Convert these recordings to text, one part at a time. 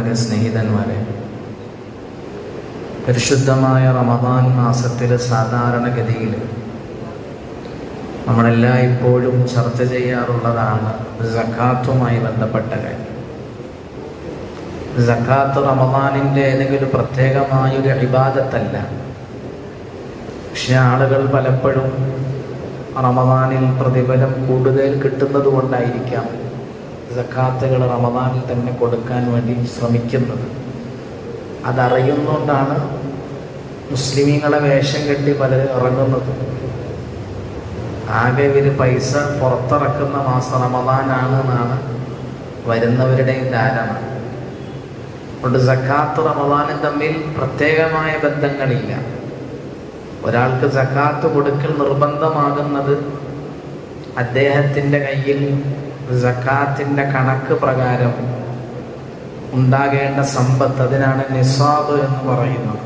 പണ്ഡിതന്മാരെ, സ്നേഹിതന്മാരെ, പരിശുദ്ധമായ റമദാൻ മാസത്തിൽ സാധാരണഗതിയിൽ നമ്മളെല്ലായ്പ്പോഴും ചർച്ച ചെയ്യാറുള്ളതാണ് സക്കാത്തുമായി ബന്ധപ്പെട്ട കാര്യം. സക്കാത്ത് റമദാനിൻ്റെ ഏതെങ്കിലും പ്രത്യേകമായൊരു ഇബാദത്തല്ല. പക്ഷെ ആളുകൾ പലപ്പോഴും റമദാനിൽ പ്രതിഫലം കൂടുതൽ കിട്ടുന്നത് കൊണ്ടായിരിക്കാം സക്കാത്തുകൾ റമദാനിൽ തന്നെ കൊടുക്കാൻ വേണ്ടി ശ്രമിക്കുന്നത്. അതറിയുന്നതുകൊണ്ടാണ് മുസ്ലിമീങ്ങളെ വേഷം കെട്ടി പലരും ഇറങ്ങുന്നത്. ആകെ ഇവർ പൈസ പുറത്തിറക്കുന്ന മാസം റമദാനാണ് എന്നാണ് വരുന്നവരുടെ ധാരണ. അതുകൊണ്ട് സക്കാത്ത് റമദാനും തമ്മിൽ പ്രത്യേകമായ ബന്ധങ്ങളില്ല. ഒരാൾക്ക് സക്കാത്ത് കൊടുക്കൽ നിർബന്ധമാകുന്നത് അദ്ദേഹത്തിൻ്റെ കയ്യിൽ സക്കാത്തിൻ്റെ കണക്ക് പ്രകാരം ഉണ്ടാകേണ്ട സമ്പത്ത്, അതിനാണ് നിസാബ് എന്ന് പറയുന്നത്.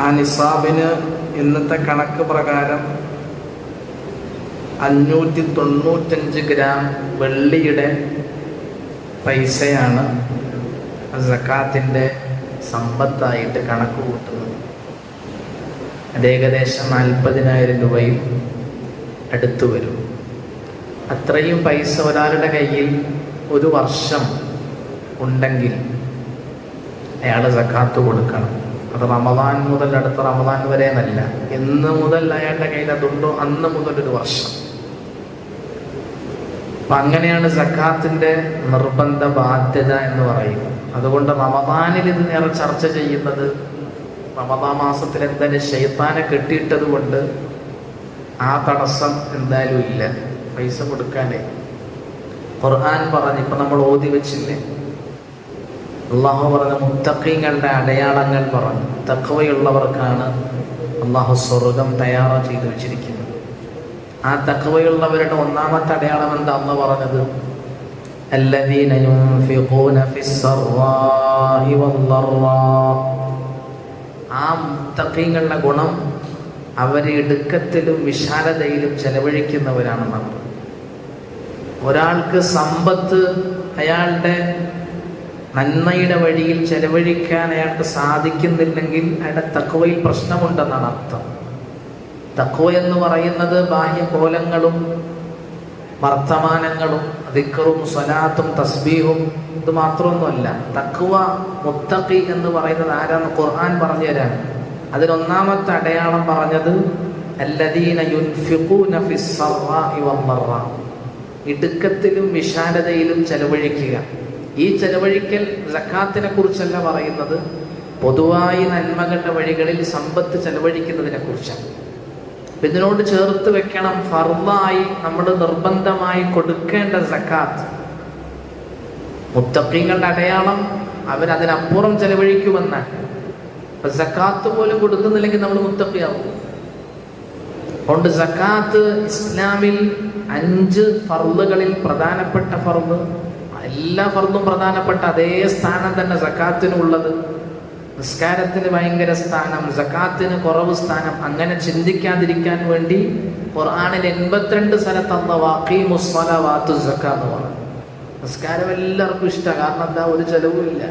ആ നിസാബിന് ഇന്നത്തെ കണക്ക് പ്രകാരം 595 ഗ്രാം വെള്ളിയുടെ പൈസയാണ് സക്കാത്തിൻ്റെ സമ്പത്തായിട്ട് കണക്ക് കൂട്ടുന്നത്. അത് ഏകദേശം 40,000 രൂപയിൽ അടുത്തു വരും. അത്രയും പൈസ ഒരാളുടെ കയ്യിൽ ഒരു വർഷം ഉണ്ടെങ്കിൽ അയാൾ സക്കാത്ത് കൊടുക്കണം. അത് റമദാൻ മുതൽ അടുത്ത റമദാൻ വരെ എന്നല്ല, എന്ന് മുതൽ അയാളുടെ കയ്യിൽ അതുണ്ടോ അന്ന് മുതൽ ഒരു വർഷം. അപ്പം അങ്ങനെയാണ് സക്കാത്തിൻ്റെ നിർബന്ധ ബാധ്യത എന്ന് പറയുന്നത്. അതുകൊണ്ട് റമദാനിൽ ഇത് നേരെ ചർച്ച ചെയ്യുന്നത് റമദാൻ മാസത്തിൽ എന്തായാലും ശൈത്താനെ കെട്ടിയിട്ടത് കൊണ്ട് ആ തടസ്സം എന്തായാലും ഇല്ല, പൈസ കൊടുക്കാനേ. ഖുർആൻ പറഞ്ഞ് ഇപ്പം നമ്മൾ ഓതി വെച്ചില്ലേ, അള്ളാഹു പറഞ്ഞ മുത്തഖീങ്ങളുടെ അടയാളങ്ങൾ പറഞ്ഞു. തഖ്വയുള്ളവർക്കാണ് അള്ളാഹു സ്വർഗം തയ്യാറാ ചെയ്തു വെച്ചിരിക്കുന്നത്. ആ തഖ്വയുള്ളവരുടെ ഒന്നാമത്തെ അടയാളം എന്താ അന്ന് പറഞ്ഞത്? അല്ലദീന യുൻഫിഖൂന ഫിസ്സറാഇ വദ്ദറാ. ആ മുത്തഖീങ്ങളുടെ ഗുണം അവർ ഇടുക്കത്തിലും വിശാലതയിലും ചെലവഴിക്കുന്നവരാണെന്നാണ്. ഒരാൾക്ക് സമ്പത്ത് അയാളുടെ നന്മയുടെ വഴിയിൽ ചെലവഴിക്കാൻ അയാൾക്ക് സാധിക്കുന്നില്ലെങ്കിൽ അയാളുടെ തഖ്വയിൽ പ്രശ്നമുണ്ടെന്നാണ് അർത്ഥം. തഖ്വ എന്ന് പറയുന്നത് ബാഹ്യകോലങ്ങളും വർത്തമാനങ്ങളും ദിക്റും സ്വലാത്തും തസ്ബീഹും ഇത് മാത്രമൊന്നുമല്ല. തഖ്വ മുത്തഖി എന്ന് പറയുന്നത് ആരാന്ന് ഖുർആൻ പറഞ്ഞു തരാൻ. അതിലൊന്നാമത്തെ അടയാളം പറഞ്ഞത് അല്ലദീന യുൻഫിഖൂന ഫിസ്സറാഇ വദ്ദറാ. ഇടുക്കത്തിലും വിശാലതയിലും ചെലവഴിക്കുക. ഈ ചെലവഴിക്കൽ സക്കാത്തിനെ കുറിച്ചല്ല പറയുന്നത്, പൊതുവായി നന്മകളുടെ വഴികളിൽ സമ്പത്ത് ചെലവഴിക്കുന്നതിനെ കുറിച്ചാണ്. ഇതിനോട് ചേർത്ത് വെക്കണം ഫർളായി നമ്മൾ നിർബന്ധമായി കൊടുക്കേണ്ട സക്കാത്ത്. മുത്തഖീങ്ങളുടെ അടയാളം അവരതിനപ്പുറം ചെലവഴിക്കുമെന്നാണ്. അപ്പൊ സക്കാത്ത് പോലും കൊടുക്കുന്നില്ലെങ്കിൽ നമ്മൾ മുത്തഖിയാവും. അതുകൊണ്ട് സക്കാത്ത് ഇസ്ലാമിൽ 5 ഫർളുകളിൽ പ്രധാനപ്പെട്ട ഫർള്, എല്ലാ ഫർളും പ്രധാനപ്പെട്ട അതേ സ്ഥാനം തന്നെ സക്കാത്തിനുള്ളത്. നിസ്കാരത്തിന് ഭയങ്കര സ്ഥാനം, സക്കാത്തിന് കുറവ് സ്ഥാനം. അങ്ങനെ ചിന്തിക്കാതിരിക്കാൻ വേണ്ടി ഖുർആനിൽ 82 സ്ഥലത്ത് അല്ലാഹു വഖീമുസ് സ്വലവാത്തു സക്കാ എന്ന് പറഞ്ഞു. നിസ്കാരം എല്ലാവർക്കും ഇഷ്ടമാണ്. കാരണം എന്താ, ഒരു ചെലവുമില്ല,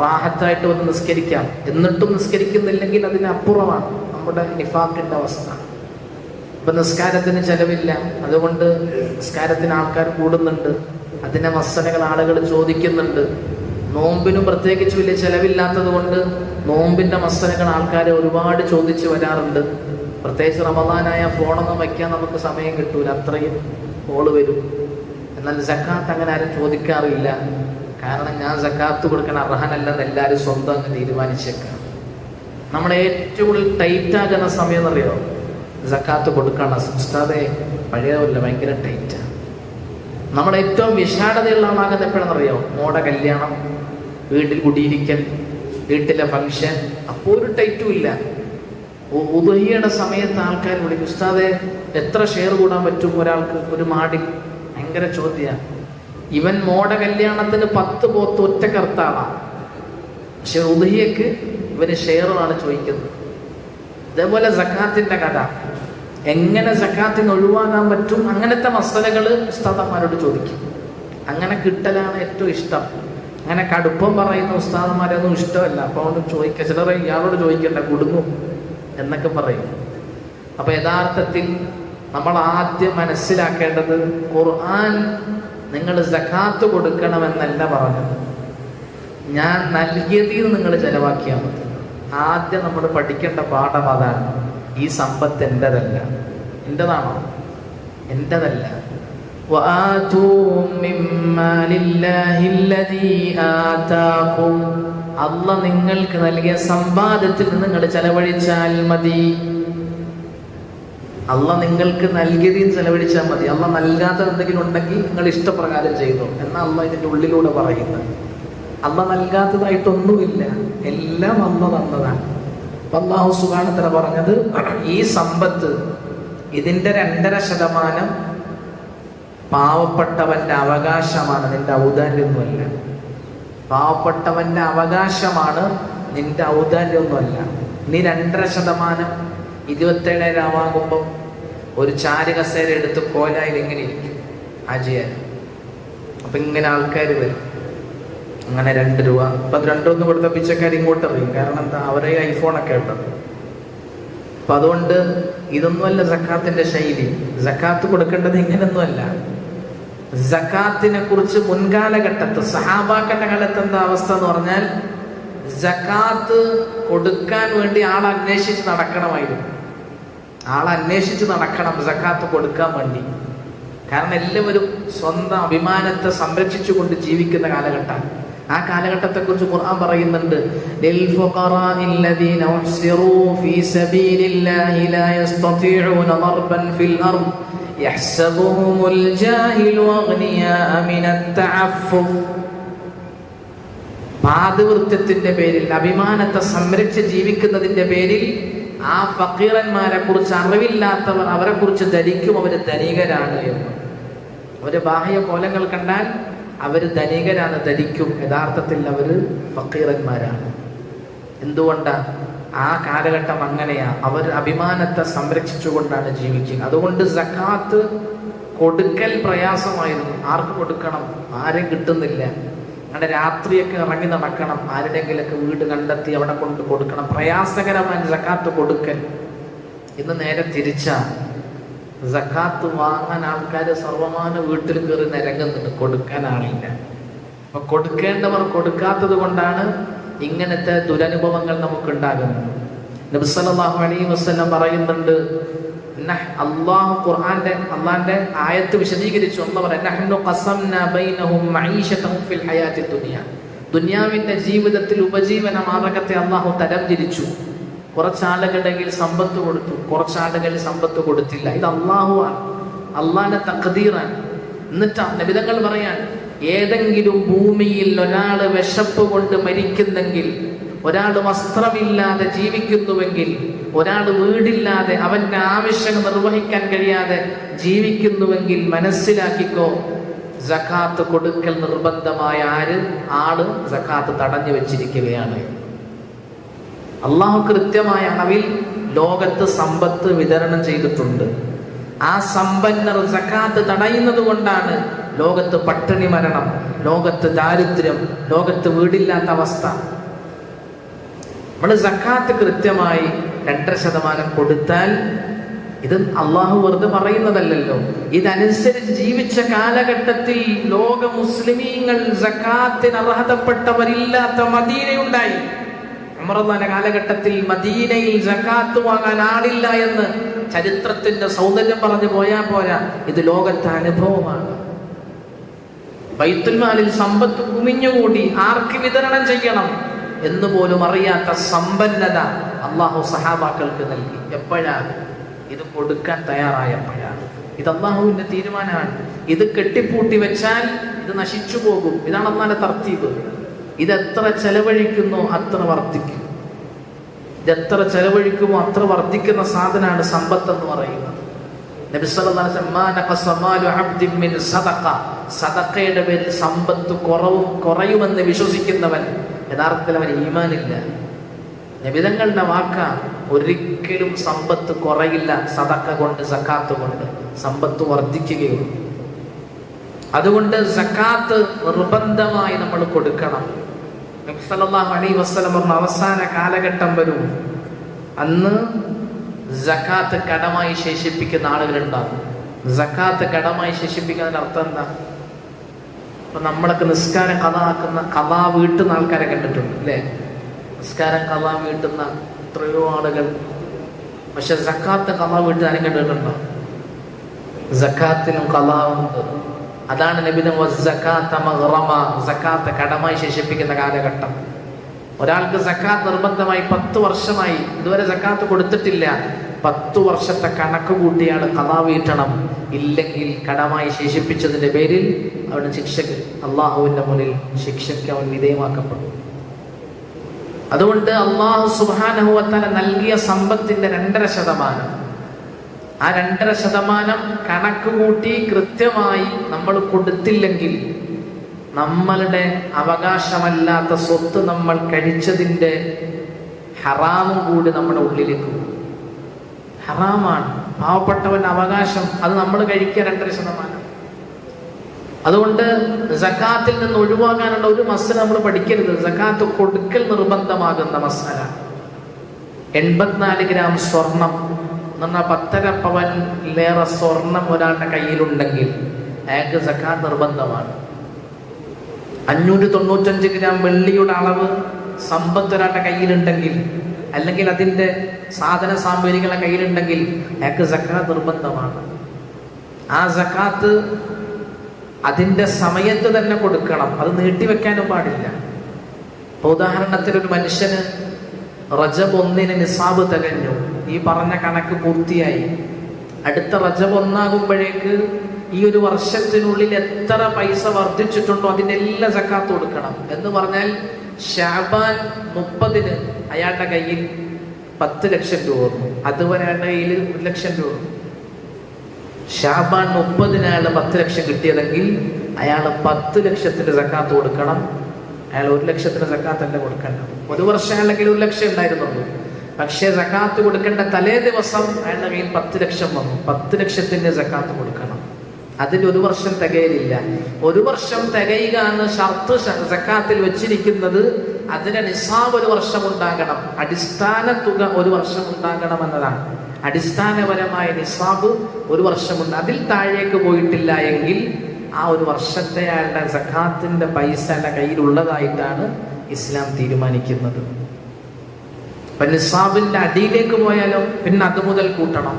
റാഹത്തായിട്ട് വന്ന് നിസ്കരിക്കാം. എന്നിട്ടും നിസ്കരിക്കുന്നില്ലെങ്കിൽ അതിനപ്പുറമാണ് നമ്മുടെ നിഫാഖിന്റെ അവസ്ഥ. ഇപ്പൊ നിസ്കാരത്തിന് ചെലവില്ല, അതുകൊണ്ട് നിസ്കാരത്തിന് ആൾക്കാർ കൂടുന്നുണ്ട്, അതിന്റെ മസലകൾ ആളുകൾ ചോദിക്കുന്നുണ്ട്. നോമ്പിനും പ്രത്യേകിച്ച് വലിയ ചെലവില്ലാത്തത് കൊണ്ട് നോമ്പിന്റെ മസലകൾ ആൾക്കാർ ഒരുപാട് ചോദിച്ചു വരാറുണ്ട്. പ്രത്യേകിച്ച് റമദാനായ ഫോണൊന്നും വയ്ക്കാൻ നമുക്ക് സമയം കിട്ടൂല, അത്രയും കോള് വരും. എന്നാൽ സക്കാത്ത് അങ്ങനെ ആരും ചോദിക്കാറില്ല. കാരണം ഞാൻ സക്കാത്ത് കൊടുക്കാൻ അർഹനല്ലെന്ന് എല്ലാവരും സ്വന്തം അങ്ങ് തീരുമാനിച്ചേക്കാം. നമ്മുടെ ഏറ്റവും കൂടുതൽ ടൈറ്റ് ആകുന്ന സമയം എന്നറിയോ? സക്കാത്ത് കൊടുക്കണം. ഉസ്താദേ പഴയതല്ല, ഭയങ്കര ടൈറ്റാണ്. നമ്മുടെ ഏറ്റവും വിശാലതയുള്ള ആളാകുന്നത് എപ്പോഴെന്നറിയോ? മോടെ കല്യാണം, വീട്ടിൽ കുടിയിരിക്കൽ, വീട്ടിലെ ഫംഗ്ഷൻ, അപ്പോൾ ഒരു ടൈറ്റും ഇല്ല. ഉദഹിയുടെ സമയത്ത് ആൾക്കാർ വിളിക്കും, ഉസ്താദേ എത്ര ഷെയർ കൂടാൻ പറ്റും ഒരാൾക്ക് ഒരു മാടിൽ? ഭയങ്കര ചോദ്യമാണ്. ഇവൻ മോടെ കല്യാണത്തിന് 10 പോത്ത് ഒറ്റക്കർത്താളാണ്, പക്ഷെ ഉദഹിയക്ക് ഇവന് ഷെയറാണ് ചോദിക്കുന്നത്. അതേപോലെ സക്കാത്തിന്റെ കഥ, എങ്ങനെ സക്കാത്തിന് ഒഴിവാക്കാൻ പറ്റും, അങ്ങനത്തെ മസലകൾ ഉസ്താദന്മാരോട് ചോദിക്കും. അങ്ങനെ കിട്ടലാണ് ഏറ്റവും ഇഷ്ടം. അങ്ങനെ കടുപ്പം പറയുന്ന ഉസ്താദന്മാരൊന്നും ഇഷ്ടമല്ല. അപ്പോൾ അതുകൊണ്ട് ചോദിക്കുക, ചിലർ ഇയാളോട് ചോദിക്കണ്ട കുടുങ്ങും എന്നൊക്കെ പറയും. അപ്പൊ യഥാർത്ഥത്തിൽ നമ്മൾ ആദ്യം മനസ്സിലാക്കേണ്ടത്, ഖുർആൻ നിങ്ങൾ സകാത്ത് കൊടുക്കണമെന്നല്ല പറഞ്ഞത്, ഞാൻ നൽകിയതിൽ നിങ്ങൾ ചെലവാക്കിയാൽ മതി. ആദ്യം നമ്മൾ പഠിക്കേണ്ട പാഠം അതാണ്. ഈ സമ്പത്ത് എൻ്റെതല്ല. എൻ്റെതാണോ? എൻ്റെതല്ല. അള്ള നിങ്ങൾക്ക് നൽകിയ സമ്പാദ്യത്തിൽ നിന്ന് നിങ്ങൾ ചെലവഴിച്ചാൽ മതി. അള്ള നിങ്ങൾക്ക് നൽകിയതിൽ ചെലവഴിച്ചാൽ മതി. അള്ള നൽകാത്ത എന്തെങ്കിലും ഉണ്ടെങ്കിൽ നിങ്ങൾ ഇഷ്ടപ്രകാരം ചെയ്തു എന്നാ അള്ള ഇതിൻ്റെ ഉള്ളിലൂടെ പറയുന്നത്. അള്ള നൽകാത്തതായിട്ടൊന്നുമില്ല, എല്ലാം അള്ള തന്നതാണ്. അല്ലാഹു സുബ്ഹാനഹു വ തആല പറഞ്ഞത്, ഈ സമ്പത്ത് ഇതിൻ്റെ 2.5% പാവപ്പെട്ടവന്റെ അവകാശമാണ്, നിന്റെ ഔദാര്യമൊന്നുമല്ല. പാവപ്പെട്ടവന്റെ അവകാശമാണ്, നിന്റെ ഔദാര്യമൊന്നുമല്ല. നീ 2.5% 27 ആകുമ്പോൾ ഒരു ചാരുകസേര എടുത്ത് കോലായിൽ എങ്ങനെ ഇരിക്കും ആജിയാൻ? അപ്പൊ ഇങ്ങനെ ആൾക്കാർ വരും. അങ്ങനെ 2 രൂപ, അപ്പൊ 2 കൊടുത്ത പിച്ചക്കാർ ഇങ്ങോട്ട് അറിയും. കാരണം എന്താ? അവരെ ഐഫോണൊക്കെ ഉണ്ടത്. അപ്പൊ അതുകൊണ്ട് ഇതൊന്നുമല്ല സക്കാത്തിന്റെ ശൈലി. സക്കാത്ത് കൊടുക്കേണ്ടത് ഇങ്ങനൊന്നുമല്ല. സക്കാത്തിനെ കുറിച്ച് മുൻകാലഘട്ടത്ത് സഹാബാക്കളുടെ കാലത്ത് എന്താ അവസ്ഥ എന്ന് പറഞ്ഞാൽ, സക്കാത്ത് കൊടുക്കാൻ വേണ്ടി അന്വേഷിച്ച് നടക്കണമായിരുന്നു. അന്വേഷിച്ച് നടക്കണം സക്കാത്ത് കൊടുക്കാൻ വേണ്ടി. കാരണം എല്ലാവരും സ്വന്തം അഭിമാനത്തെ സംരക്ഷിച്ചുകൊണ്ട് ജീവിക്കുന്ന കാലഘട്ടം. ആ കാലഘട്ടത്തെ കുറിച്ച് ഖുർആൻ പറയുന്നുണ്ട്, ലിൽ ഫുഖറാഇല്ലദീന ഉഹ്സിറൂ ഫീ സബീലില്ലാഹി ലാ യസ്തതീഊന ദർബൻ ഫിൽ അർദ് യഹ്സബുഹുമുൽ ജാഹിലു അഗ്നിയാഅ മിനത് തഅഫ്ഫുഫ്. പാതിവൃത്യത്തിന്റെ പേരിൽ, അഭിമാനത്തെ സംരക്ഷിച്ച് ജീവിക്കുന്നതിന്റെ പേരിൽ ആ ഫക്കീറന്മാരെ കുറിച്ച് അറിവില്ലാത്തവർ അവരെ കുറിച്ച് ധരിക്കും അവര് ധനികരാണ് എന്ന്. അവര് ബാഹ്യ കോലങ്ങൾ കണ്ടാൽ അവര് ധനികരാണ് ധരിക്കും, യഥാർത്ഥത്തിൽ അവര് ഫക്കീറന്മാരാണ്. എന്തുകൊണ്ടാ? ആ കാലഘട്ടം അങ്ങനെയാ. അവർ അഭിമാനത്തെ സംരക്ഷിച്ചുകൊണ്ടാണ് ജീവിക്കുക. അതുകൊണ്ട് സക്കാത്ത് കൊടുക്കൽ പ്രയാസമായിരുന്നു. ആർക്ക് കൊടുക്കണം? ആരും കിട്ടുന്നില്ല. അങ്ങനെ രാത്രിയൊക്കെ ഇറങ്ങി നടക്കണം, ആരുടെങ്കിലൊക്കെ വീട് കണ്ടെത്തി അവിടെ കൊണ്ട് കൊടുക്കണം. പ്രയാസകരമായ സക്കാത്ത് കൊടുക്കൽ. ഇന്ന് നേരെ തിരിച്ചാ. സക്കാത്ത് വാങ്ങാൻ ആൾക്കാർ സർവമാന വീട്ടിൽ കയറി നിരങ്ങുന്നുണ്ട്, കൊടുക്കാൻ ആളില്ല. അപ്പൊ കൊടുക്കേണ്ടവർ കൊടുക്കാത്തത് കൊണ്ടാണ് ഇങ്ങനത്തെ ദുരനുഭവങ്ങൾ നമുക്കുണ്ടാകുന്നത്. നബി സല്ലല്ലാഹു അലൈഹി വസല്ലം പറയുന്നുണ്ട്, അള്ളാഹു അള്ളാന്റെ ആയത്ത് വിശദീകരിച്ചു. അള്ളാഹു പറയുന്നത്, നഹ്നു ഖസംനാ ബൈനഹും മഈശതഹും ഫിൽ ഹയാത്തി ദുനിയ. ദുനിയാവിന്റെ ജീവിതത്തിൽ ഉപജീവന മാർഗത്തെ അള്ളാഹു തരംതിരിച്ചു. കുറച്ചാളുകളുടെ സമ്പത്ത് കൊടുത്തു, കുറച്ചാളുകളിൽ സമ്പത്ത് കൊടുത്തില്ല. ഇത് അള്ളാന്റെ തഖ്ദീറാണ്. എന്നിട്ട് നബിതങ്ങൾ പറയാൻ, ഏതെങ്കിലും ഭൂമിയിൽ ഒരാൾ വിശപ്പ് കൊണ്ട് മരിക്കുന്നെങ്കിൽ, ഒരാൾ വസ്ത്രമില്ലാതെ ജീവിക്കുന്നുവെങ്കിൽ, ഒരാൾ വീടില്ലാതെ അവന്റെ ആവശ്യം നിർവഹിക്കാൻ കഴിയാതെ ജീവിക്കുന്നുവെങ്കിൽ മനസ്സിലാക്കിക്കോ, സക്കാത്ത് കൊടുക്കൽ നിർബന്ധമായ ആള് സക്കാത്ത് തടഞ്ഞു വെച്ചിരിക്കുകയാണ്. അള്ളാഹു കൃത്യമായ അളവിൽ ലോകത്ത് സമ്പത്ത് വിതരണം ചെയ്തിട്ടുണ്ട്. ആ സമ്പന്നർ സക്കാത്ത് തടയുന്നത് കൊണ്ടാണ് ലോകത്ത് പട്ടിണി മരണം, ലോകത്ത് ദാരിദ്ര്യം, ലോകത്ത് വീടില്ലാത്ത അവസ്ഥ. നമ്മൾ സക്കാത്ത് കൃത്യമായി 2.5% കൊടുത്താൽ, ഇത് അള്ളാഹു വെറുതെ പറയുന്നതല്ലല്ലോ, ഇതനുസരിച്ച് ജീവിച്ച കാലഘട്ടത്തിൽ ലോക മുസ്ലിമീങ്ങൾ സക്കാത്തിന് അർഹതപ്പെട്ടവരില്ലാത്ത മദീനയുണ്ടായി. ഉമറുള്ളാന്റെ കാലഘട്ടത്തിൽ മദീനയിൽ സക്കാത്ത് വാങ്ങാൻ ആളില്ല എന്ന് ചരിത്രത്തിന്റെ സൗന്ദര്യം പറഞ്ഞു പോയാൽ പോരാ, ഇത് ലോകത്തെ അനുഭവമാണ്. ബൈത്തുൽ മാലിൽ സമ്പത്ത് കുമിഞ്ഞുകൂടി ആർക്ക് വിതരണം ചെയ്യണം എന്ന് പോലും അറിയാത്ത സമ്പന്നത അള്ളാഹു സഹാബാക്കൾക്ക് നൽകി. എപ്പോഴാണ്? ഇത് കൊടുക്കാൻ തയ്യാറായപ്പോഴാണ്. ഇത് അള്ളാഹുവിന്റെ തീരുമാനമാണ്. ഇത് കെട്ടിപ്പൂട്ടി വെച്ചാൽ ഇത് നശിച്ചു പോകും. ഇതാണ് അള്ളാന്റെ തർത്തീബ്. ഇതെത്ര ചെലവഴിക്കുന്നോ അത്ര വർദ്ധിക്കും. ഇതെത്ര ചെലവഴിക്കുമോ അത്ര വർദ്ധിക്കുന്ന സാധനമാണ് സമ്പത്ത് എന്ന് പറയുന്നത്. നബി സല്ലല്ലാഹു അലൈഹി വസല്ലം സദഖയുടെ പേരിൽ സമ്പത്ത് കുറയുമെന്ന് വിശ്വസിക്കുന്നവൻ യഥാർത്ഥത്തിൽ അവൻ ഈമാനില്ല. നബിതങ്ങളുടെ വാക്ക, ഒരിക്കലും സമ്പത്ത് കുറയില്ല. സദഖ കൊണ്ട്, സക്കാത്ത് കൊണ്ട് സമ്പത്ത് വർദ്ധിക്കുകയുള്ളൂ. അതുകൊണ്ട് സക്കാത്ത് നിർബന്ധമായി നമ്മൾ കൊടുക്കണം. നബി സല്ലല്ലാഹു അലൈഹി വസല്ലം പറഞ്ഞ അവസാന കാലഘട്ടം വരും, അന്ന് സക്കാത്ത് കടമായി ശേഷിപ്പിക്കുന്ന ആളുകളുണ്ടാകും. സക്കാത്ത് കടമായി ശേഷിപ്പിക്കുന്നതിന്റെ അർത്ഥം എന്താ? അപ്പൊ നമ്മളൊക്കെ നിസ്കാരം കഥാ വീട്ടുന്ന ആൾക്കാരെ കണ്ടിട്ടുണ്ട് അല്ലേ? നിസ്കാരം കഥാ വീട്ടുന്ന എത്രയോ ആളുകൾ. പക്ഷെ സക്കാത്ത് കഥാ വീട്ടുന്ന ആരും കണ്ടിട്ടുണ്ടോ? സക്കാത്തിനും കഥാവുണ്ട്. അതാണ് നബി സക്കാത്ത് കടമായി ശേഷിപ്പിക്കുന്ന കാലഘട്ടം. ഒരാൾക്ക് സക്കാത്ത് നിർബന്ധമായി 10 വർഷമായി ഇതുവരെ സക്കാത്ത് കൊടുത്തിട്ടില്ല, 10 വർഷത്തെ കണക്ക് കൂട്ടിയാൽ ഖളാ വീട്ടണം. ഇല്ലെങ്കിൽ കടമായി ശേഷിപ്പിച്ചതിന്റെ പേരിൽ അവന് ശിക്ഷക്ക്, അള്ളാഹുവിന്റെ മുന്നിൽ ശിക്ഷയ്ക്ക് അവൻ വിധേയമാക്കപ്പെടും. അതുകൊണ്ട് അള്ളാഹു സുബ്ഹാനഹു വ തആല നൽകിയ സമ്പത്തിന്റെ 2.5%, ആ 2.5% കണക്ക് കൂട്ടി കൃത്യമായി നമ്മൾ കൊടുത്തില്ലെങ്കിൽ നമ്മളുടെ അവകാശമല്ലാത്ത സ്വത്ത് നമ്മൾ കഴിച്ചതിൻ്റെ ഹറാമും കൂടി നമ്മുടെ ഉള്ളിലേക്ക് പോകും. ഹറാമാണ്. പാവപ്പെട്ടവന്റെ അവകാശം അത് നമ്മൾ കഴിക്കുക 2.5%. അതുകൊണ്ട് സക്കാത്തിൽ നിന്ന് ഒഴിവാക്കാനുള്ള ഒരു മസല നമ്മൾ പഠിക്കരുത്. സക്കാത്ത് കൊടുക്കൽ നിർബന്ധമാകുന്ന മസല. 84 ഗ്രാം സ്വർണം എന്ന് പറഞ്ഞാൽ 10.5 പവനിലേറെ സ്വർണം ഒരാളുടെ കയ്യിലുണ്ടെങ്കിൽ അയാൾക്ക് സക്കാത്ത് നിർബന്ധമാണ്. 595 ഗ്രാം വെള്ളിയുടെ അളവ് സമ്പത്ത് ഒരാളുടെ കയ്യിലുണ്ടെങ്കിൽ, അല്ലെങ്കിൽ അതിൻ്റെ സാധന സാമഗ്രികളുടെ കയ്യിലുണ്ടെങ്കിൽ അയാൾക്ക് സക്കാത്ത് നിർബന്ധമാണ്. ആ സക്കാത്ത് അതിൻ്റെ സമയത്ത് തന്നെ കൊടുക്കണം, അത് നീട്ടിവെക്കാനും പാടില്ല. ഇപ്പോൾ ഉദാഹരണത്തിന് ഒരു മനുഷ്യന് റജബ് 1 നിസാബ് തികഞ്ഞു, ഈ പറഞ്ഞ കണക്ക് പൂർത്തിയായി. അടുത്ത റജബ് 1 ഈ ഒരു വർഷത്തിനുള്ളിൽ എത്ര പൈസ വർദ്ധിച്ചിട്ടുണ്ടോ അതിൻ്റെ എല്ലാ സക്കാത്ത് കൊടുക്കണം. എന്ന് പറഞ്ഞാൽ ശഅബാൻ 30 അയാളുടെ കയ്യിൽ 10 ലക്ഷം രൂപ വന്നു, അതുവരെ അയാളുടെ കയ്യിൽ 1 ലക്ഷം രൂപ. ശഅബാൻ 30 അയാൾ 10 ലക്ഷം കിട്ടിയതെങ്കിൽ അയാൾ 10 ലക്ഷത്തിന്റെ സക്കാത്ത് കൊടുക്കണം. അയാൾ 1 ലക്ഷത്തിന്റെ സക്കാത്തല്ല കൊടുക്കേണ്ടത്. ഒരു വർഷം അല്ലെങ്കിൽ 1 ലക്ഷം ഉണ്ടായിരുന്നുള്ളൂ, പക്ഷേ സക്കാത്ത് കൊടുക്കേണ്ട തലേ ദിവസം അയാളുടെ കയ്യിൽ 10 ലക്ഷം വന്നു, 10 ലക്ഷത്തിന്റെ സക്കാത്ത് കൊടുക്കണം. അതിന് 1 വർഷം തികയില്ല. 1 വർഷം തികയുക എന്ന് ഷർത്ത് സക്കാത്തിൽ വെച്ചിരിക്കുന്നത് അതിന്റെ നിസാബ് 1 വർഷം ഉണ്ടാകണം, അടിസ്ഥാന തുക 1 വർഷം ഉണ്ടാകണം എന്നതാണ്. അടിസ്ഥാനപരമായ നിസാബ് 1 വർഷമുണ്ട്. അതിൽ താഴേക്ക് പോയിട്ടില്ല എങ്കിൽ ആ 1 വർഷത്തെ അയാളുടെ സക്കാത്തിന്റെ പൈസ അയാളുടെ കയ്യിലുള്ളതായിട്ടാണ് ഇസ്ലാം തീരുമാനിക്കുന്നത്. അപ്പൊ നിസാബിന്റെ അടിയിലേക്ക് പോയാലോ പിന്നെ അത് മുതൽ കൂട്ടണം.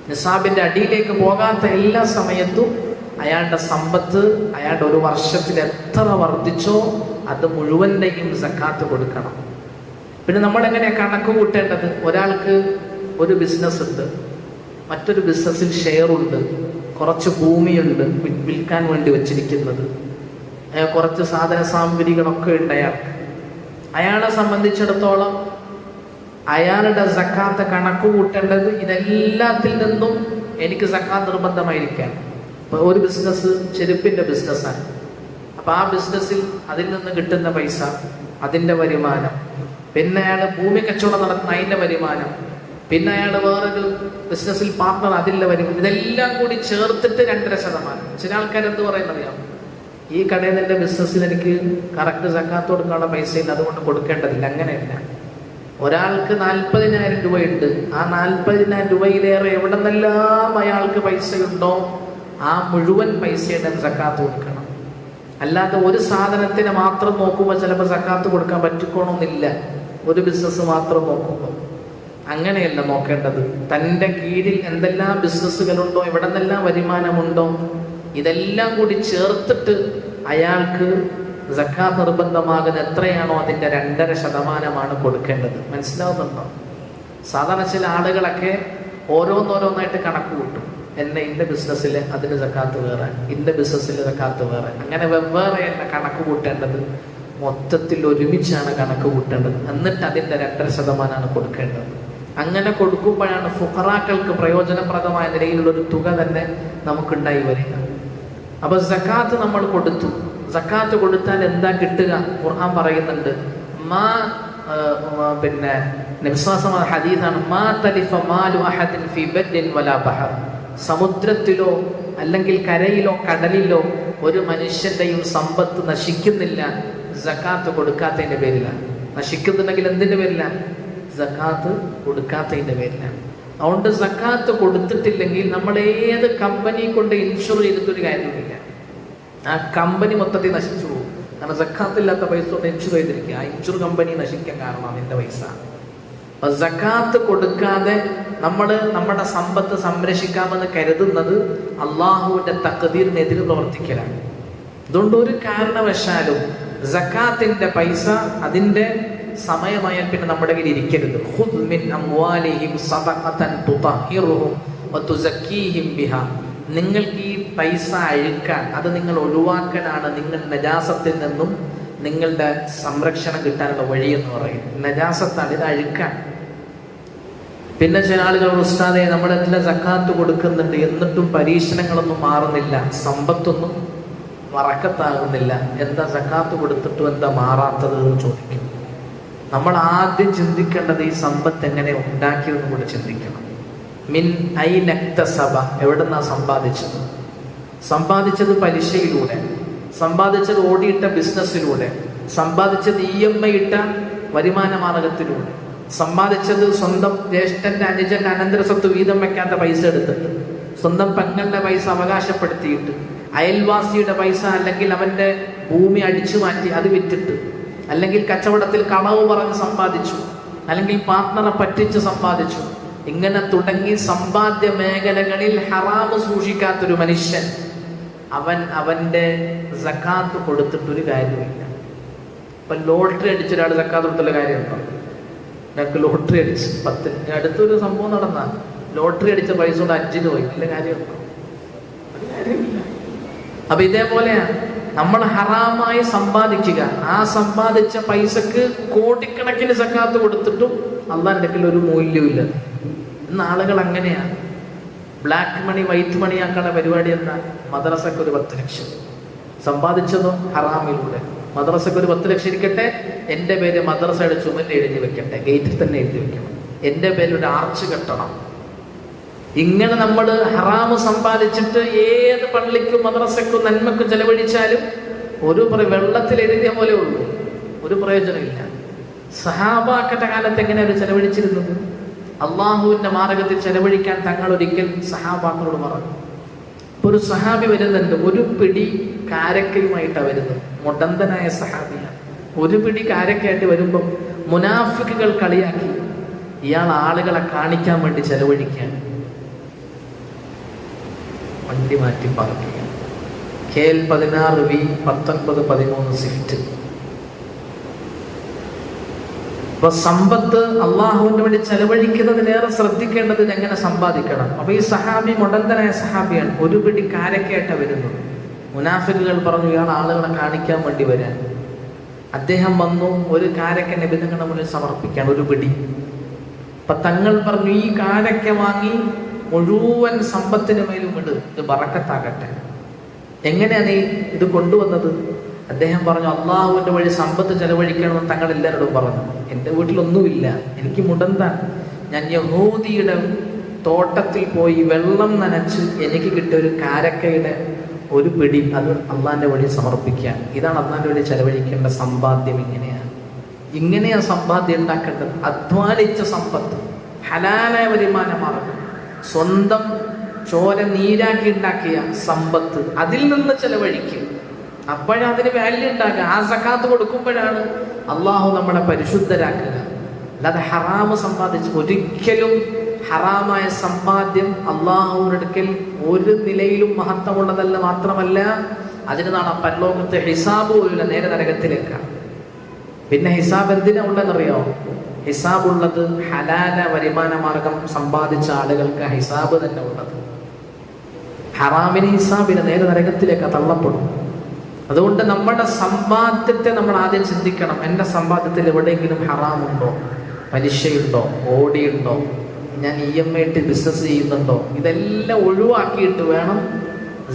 നിസാബിന്റെ അടിയിലേക്ക് പോകാത്ത എല്ലാ സമയത്തും അയാളുടെ സമ്പത്ത് അയാളുടെ 1 വർഷത്തിൽ എത്ര വർദ്ധിച്ചോ അത് മുഴുവൻ്റെയും സക്കാത്ത് കൊടുക്കണം. പിന്നെ നമ്മളെങ്ങനെ കണക്ക് കൂട്ടേണ്ടത്? ഒരാൾക്ക് ഒരു ബിസിനസ് ഉണ്ട്, മറ്റൊരു ബിസിനസ്സിൽ ഷെയർ ഉണ്ട്, കുറച്ച് ഭൂമിയുണ്ട് വിൽക്കാൻ വേണ്ടി വെച്ചിരിക്കുന്നത്, കുറച്ച് സാധന സാമഗ്രികളൊക്കെ ഉണ്ട് അയാൾക്ക്. അയാളെ സംബന്ധിച്ചിടത്തോളം അയാളുടെ സക്കാത്ത് കണക്ക് കൂട്ടേണ്ടത് ഇതെല്ലാത്തിൽ നിന്നും എനിക്ക് സക്കാത്ത് നിർബന്ധമായിരിക്കുകയാണ്. ഇപ്പോൾ ഒരു ബിസിനസ് ചെരുപ്പിൻ്റെ ബിസിനസ്സാണ്. അപ്പോൾ ആ ബിസിനസ്സിൽ അതിൽ നിന്ന് കിട്ടുന്ന പൈസ, അതിൻ്റെ വരുമാനം, പിന്നെ അയാൾ ഭൂമി കച്ചവടം നടത്തുന്ന അതിൻ്റെ വരുമാനം, പിന്നെ അയാൾ വേറൊരു ബിസിനസ്സിൽ പാർട്ണർ അതിൻ്റെ വരുമാനം, ഇതെല്ലാം കൂടി ചേർത്തിട്ട് 2.5%. ചില ആൾക്കാരെന്ത് പറയുന്നറിയാം, ഈ കടയിൽ നിന്ന് ബിസിനസ്സിൽ എനിക്ക് കറക്റ്റ് സക്കാത്ത് കൊടുക്കാനുള്ള പൈസയില്ല, അതുകൊണ്ട് കൊടുക്കേണ്ടതില്ല. അങ്ങനെയല്ല. ഒരാൾക്ക് 40,000 രൂപയുണ്ട്, ആ 40,000 രൂപയിലേറെ എവിടെ നിന്നെല്ലാം അയാൾക്ക് പൈസയുണ്ടോ ആ മുഴുവൻ പൈസയുടെ സക്കാത്ത് കൊടുക്കണം. അല്ലാതെ ഒരു സാധനത്തിന് മാത്രം നോക്കുമ്പോൾ ചിലപ്പോൾ സക്കാത്ത് കൊടുക്കാൻ പറ്റിക്കോണമെന്നില്ല. ഒരു ബിസിനസ് മാത്രം നോക്കുമ്പോൾ അങ്ങനെയല്ല നോക്കേണ്ടത്. തൻ്റെ കീഴിൽ എന്തെല്ലാം ബിസിനസ്സുകളുണ്ടോ, എവിടെ നിന്നെല്ലാം വരുമാനമുണ്ടോ, ഇതെല്ലാം കൂടി ചേർത്തിട്ട് അയാൾക്ക് സക്കാത്ത് നിർബന്ധമാകുന്ന എത്രയാണോ അതിൻ്റെ 2.5% കൊടുക്കേണ്ടത്. മനസ്സിലാവുന്നുണ്ടോ? സാധാരണ ചില ആളുകളൊക്കെ ഓരോന്നോരോന്നായിട്ട് കണക്ക് കൂട്ടും. ഇന്ന ബിസിനസ്സിൽ അതിന് സക്കാത്ത് വേറെ, ഇന്ന ബിസിനസ്സിൽ സക്കാത്ത് വേറെ, അങ്ങനെ വെവ്വേറെയല്ല കണക്ക് കൂട്ടേണ്ടത്, മൊത്തത്തിൽ ഒരുമിച്ചാണ് കണക്ക് കൂട്ടേണ്ടത്. എന്നിട്ട് അതിൻ്റെ 2.5% കൊടുക്കേണ്ടത്. അങ്ങനെ കൊടുക്കുമ്പോഴാണ് ഫുഖറാക്കൾക്ക് പ്രയോജനപ്രദമായ നിലയിലുള്ളൊരു തുക തന്നെ നമുക്കുണ്ടായി വരിക. അപ്പൊ സക്കാത്ത് നമ്മൾ കൊടുത്തു. സക്കാത്ത് കൊടുത്താൽ എന്താ കിട്ടുക? ഖുർആൻ പറയുന്നുണ്ട്, പിന്നെ നബിസ്വല്ലല്ലാഹു ഹദീസാണ്, മാ തലിഫ മാലു അഹദിൻ ഫീ ബദ്ദിൻ വലാ ബഹർ. സമുദ്രത്തിലോ അല്ലെങ്കിൽ കരയിലോ കടലിലോ ഒരു മനുഷ്യന്റെയും സമ്പത്ത് നശിക്കുന്നില്ല സക്കാത്ത് കൊടുക്കാത്തതിന്റെ പേരിലാണ്. നശിക്കുന്നുണ്ടെങ്കിൽ എന്തിന്റെ പേരിലാണ്? സക്കാത്ത് കൊടുക്കാത്തതിന്റെ പേരിലാണ്. അതുകൊണ്ട് സക്കാത്ത് കൊടുത്തിട്ടില്ലെങ്കിൽ നമ്മൾ ഏത് കമ്പനി കൊണ്ട് ഇൻഷുർ ചെയ്തിട്ടൊരു കാര്യമില്ല. ആ കമ്പനി മൊത്തത്തിൽ നശിച്ചു പോകും. കാരണം സക്കാത്തില്ലാത്ത പൈസ കൊണ്ട് ഇൻഷുർ ചെയ്തിരിക്കുക. ആ ഇൻഷുർ കമ്പനി നശിക്കാൻ കാരണമാണ് നിന്റെ പൈസ. അപ്പൊ സക്കാത്ത് കൊടുക്കാതെ നമ്മൾ നമ്മുടെ സമ്പത്ത് സംരക്ഷിക്കാമെന്ന് കരുതുന്നത് അള്ളാഹുവിന്റെ തഖ്ദീറിനെതിരെ പ്രവർത്തിക്കലാണ്. അതുകൊണ്ട് ഒരു കാരണവശാലും സക്കാത്തിന്റെ പൈസ അതിന്റെ സമയമായാൽ പിന്നെ നമ്മുടെ കയ്യിൽ ഇരിക്കരുത്. ഖുദ് മിൻ അംവാലിഹിം സദഖതൻ തുതഹിറുഹും വതുസക്കീഹിം ബിഹാ. നിങ്ങൾക്ക് ഈ പൈസ അഴുക്കാൻ, അത് നിങ്ങൾ ഒഴിവാക്കലാണ് നിങ്ങൾ നജാസത്തിൽ നിന്നും നിങ്ങളുടെ സംരക്ഷണം കിട്ടാനുള്ള വഴിയെന്ന് പറയും. നജാസത്താണ്, ഇത് അഴുക്കാൻ. പിന്നെ ചില ആളുകൾ ഉസ്താദെ നമ്മളെല്ലാം സക്കാത്ത് കൊടുക്കുന്നുണ്ട് എന്നിട്ടും പരീക്ഷണങ്ങളൊന്നും മാറുന്നില്ല, സമ്പത്തൊന്നും വറക്കത്താകുന്നില്ല, എന്താ സക്കാത്ത് കൊടുത്തിട്ടും എന്താ മാറാത്തത് എന്ന് ചോദിക്കും. നമ്മൾ ആദ്യം ചിന്തിക്കേണ്ടത് ഈ സമ്പത്ത് എങ്ങനെ ഉണ്ടാക്കിയതെന്ന് കൂടെ ചിന്തിക്കണം. മിൻ ഐനക്തസബ, എവിടുന്നാ സമ്പാദിച്ചത്? സമ്പാദിച്ചത് പലിശയിലൂടെ, സമ്പാദിച്ചത് ഓടിയിട്ട ബിസിനസ്സിലൂടെ, സമ്പാദിച്ചത് EMI ഇട്ട വരുമാന മാർഗത്തിലൂടെ, സമ്പാദിച്ചത് സ്വന്തം ജ്യേഷ്ഠന്റെ അനുജന്റെ അനന്തര സ്വത്ത് വീതം വെക്കാത്ത പൈസ എടുത്തിട്ട്, സ്വന്തം പെങ്ങളുടെ പൈസ അവകാശപ്പെടുത്തിയിട്ട്, അയൽവാസിയുടെ പൈസ അല്ലെങ്കിൽ അവന്റെ ഭൂമി അടിച്ചു മാറ്റി അത് വിറ്റിട്ട്, അല്ലെങ്കിൽ കച്ചവടത്തിൽ കളവ് പറഞ്ഞ് സമ്പാദിച്ചു, അല്ലെങ്കിൽ പാർട്ട്ണറെ പറ്റിച്ച് സമ്പാദിച്ചു. ഇങ്ങനെ തുടങ്ങി സമ്പാദ്യ മേഖലകളിൽ ഹറാമ് സൂക്ഷിക്കാത്തൊരു മനുഷ്യൻ അവന്റെ സക്കാത്ത് കൊടുത്തിട്ടൊരു കാര്യമില്ല. ഇപ്പൊ ലോട്ടറി അടിച്ചൊരാൾ സക്കാത്ത് കൊടുത്തുള്ള കാര്യമുണ്ടോ? ഞങ്ങൾക്ക് ലോട്ടറി അടിച്ച് 10, അടുത്തൊരു സംഭവം നടന്ന ലോട്ടറി അടിച്ച പൈസ കൊണ്ട് 5 പോയി, ഇല്ല കാര്യമുണ്ടോ? ഒരു കാര്യമില്ല. അപ്പൊ ഇതേപോലെയാണ് നമ്മൾ ഹറാമായി സമ്പാദിക്കുക. ആ സമ്പാദിച്ച പൈസക്ക് കോടിക്കണക്കിന് സക്കാത്ത് കൊടുത്തിട്ടും അള്ളാന്റെ അടുക്കൽ ഒരു മൂല്യമില്ല. ഇന്ന് ആളുകൾ അങ്ങനെയാണ്. ബ്ലാക്ക് മണി വൈറ്റ് മണി ആക്കാനുള്ള പരിപാടി എന്താ? മദ്രസക്ക് ഒരു 10 ലക്ഷം സമ്പാദിച്ചതോ ഹറാമിലൂടെ. മദ്രസക്ക് ഒരു 10 ലക്ഷം ഇരിക്കട്ടെ, എൻ്റെ പേര് മദ്രസയുടെ ചുമലിൽ എഴുതി വെക്കട്ടെ, ഗേറ്റിൽ തന്നെ എഴുതി വെക്കണം, എൻ്റെ പേരിൽ ഒരു ആർച്ച് കെട്ടണം. ഇങ്ങനെ നമ്മൾ ഹറാമ് സമ്പാദിച്ചിട്ട് ഏത് പള്ളിക്കും മദ്രസക്കും നന്മക്കും ചെലവഴിച്ചാലും ഒരു വെള്ളത്തിൽ എഴുതിയ പോലെ ഉള്ളൂ, ഒരു പ്രയോജനമില്ല. സഹാബാക്കത്തെ കാലത്ത് എങ്ങനെയാണ് അവർ ചെലവഴിച്ചിരുന്നത്? അള്ളാഹുവിന്റെ മാർഗത്തിൽ ചെലവഴിക്കാൻ തങ്ങൾ ഒരിക്കൽ സഹാബാക്കളോട് പറഞ്ഞു. ഇപ്പൊ ഒരു സഹാബി വരുന്നുണ്ട്, ഒരു പിടി കാരക്കയുമായിട്ടാണ് വരുന്നത്. മുടന്തനായ സഹാബിയാണ്. ഒരു പിടി കാരക്കയായിട്ട് വരുമ്പം മുനാഫിക്കുകൾ കളിയാക്കി, ഇയാൾ ആളുകളെ കാണിക്കാൻ വേണ്ടി ചെലവഴിക്കാൻ. വണ്ടി മാറ്റി പറയുക. KL 16 V 1913 Swift. അപ്പൊ സമ്പത്ത് അള്ളാഹുവിന്റെ വേണ്ടി ചെലവഴിക്കുന്നതിലേറെ ശ്രദ്ധിക്കേണ്ടത് എങ്ങനെ സമ്പാദിക്കണം. അപ്പൊ ഈ സഹാബി മുടന്തനായ സഹാബിയാണ്. ഒരു പിടി കാരക്കയായിട്ടാണ് വരുന്നത്. മുനാഫിക്കുകൾ പറഞ്ഞു ഇയാൾ ആളുകളെ കാണിക്കാൻ വേണ്ടി വരാൻ. അദ്ദേഹം വന്നു, ഒരു കാരക്ക നബി തങ്ങളുടെ മുന്നിൽ സമർപ്പിക്കാൻ, ഒരു പിടി. അപ്പൊ തങ്ങൾ പറഞ്ഞു ഈ കാരക്ക വാങ്ങി മുഴുവൻ സമ്പത്തിന് മേലും ഇട്, ഇത് ബറക്കത്താകട്ടെ. എങ്ങനെയാണ് ഇത് കൊണ്ടുവന്നത്? അദ്ദേഹം പറഞ്ഞു അള്ളാഹുവിന്റെ വഴി സമ്പത്ത് ചെലവഴിക്കണമെന്ന് തങ്ങൾ എല്ലാവരോടും പറഞ്ഞു. എൻ്റെ വീട്ടിലൊന്നുമില്ല, എനിക്ക് മുടന്താണ്. ഞാൻ യഹൂദിയുടെ തോട്ടത്തിൽ പോയി വെള്ളം നനച്ച് എനിക്ക് കിട്ടിയ ഒരു കാരക്കയുടെ ഒരു പിടി, അത് അള്ളാഹിന്റെ വഴി സമർപ്പിക്കാൻ. ഇതാണ് അള്ളാഹിന്റെ വഴി ചെലവഴിക്കേണ്ട സമ്പാദ്യം. ഇങ്ങനെയാ സമ്പാദ്യം ഉണ്ടാക്കേണ്ടത്. അധ്വാനിച്ച സമ്പത്ത്, ഹലാലായ വരുമാന മാർഗം, സ്വന്തം ചോര നീരാക്കി ഉണ്ടാക്കിയ സമ്പത്ത്, അതിൽ നിന്ന് ചെലവഴിക്കുക. അപ്പോഴതിന് വാല്യൂ ഉണ്ടാക്കുക. ആ സക്കാത്ത് കൊടുക്കുമ്പോഴാണ് അള്ളാഹു നമ്മളെ പരിശുദ്ധരാക്കുക. അല്ലാതെ ഹറാമ് സമ്പാദിച്ച് ഒരിക്കലും ഹറാമായ സമ്പാദ്യം അള്ളാഹുവിന്റെ അടുക്കൽ ഒരു നിലയിലും മഹത്വമുള്ളതല്ല. മാത്രമല്ല അതിന് നാളെ പരലോകത്തെ ഹിസാബ് പോലുള്ള നേരെ നരകത്തിലേക്കാണ്. പിന്നെ ഹിസാബ് എന്തിനാ ഉള്ളതെന്നറിയോ? ഹിസാബ് ഉള്ളത് ഹലാല വരുമാന മാർഗം സമ്പാദിച്ച ആളുകൾക്ക് ഹിസാബ് തന്നെ ഉള്ളത്. ഹറാമിന് ഹിസാബിന് നേരെ നരകത്തിലേക്ക് തള്ളപ്പെടും. അതുകൊണ്ട് നമ്മുടെ സമ്പാദ്യത്തെ നമ്മൾ ആദ്യം ചിന്തിക്കണം. എൻ്റെ സമ്പാദ്യത്തിൽ എവിടെയെങ്കിലും ഹറാമുണ്ടോ, പലിശയുണ്ടോ, ഓടിയുണ്ടോ, ഞാൻ EMI ഇട്ട് ബിസിനസ് ചെയ്യുന്നുണ്ടോ? ഇതെല്ലാം ഒഴിവാക്കിയിട്ട് വേണം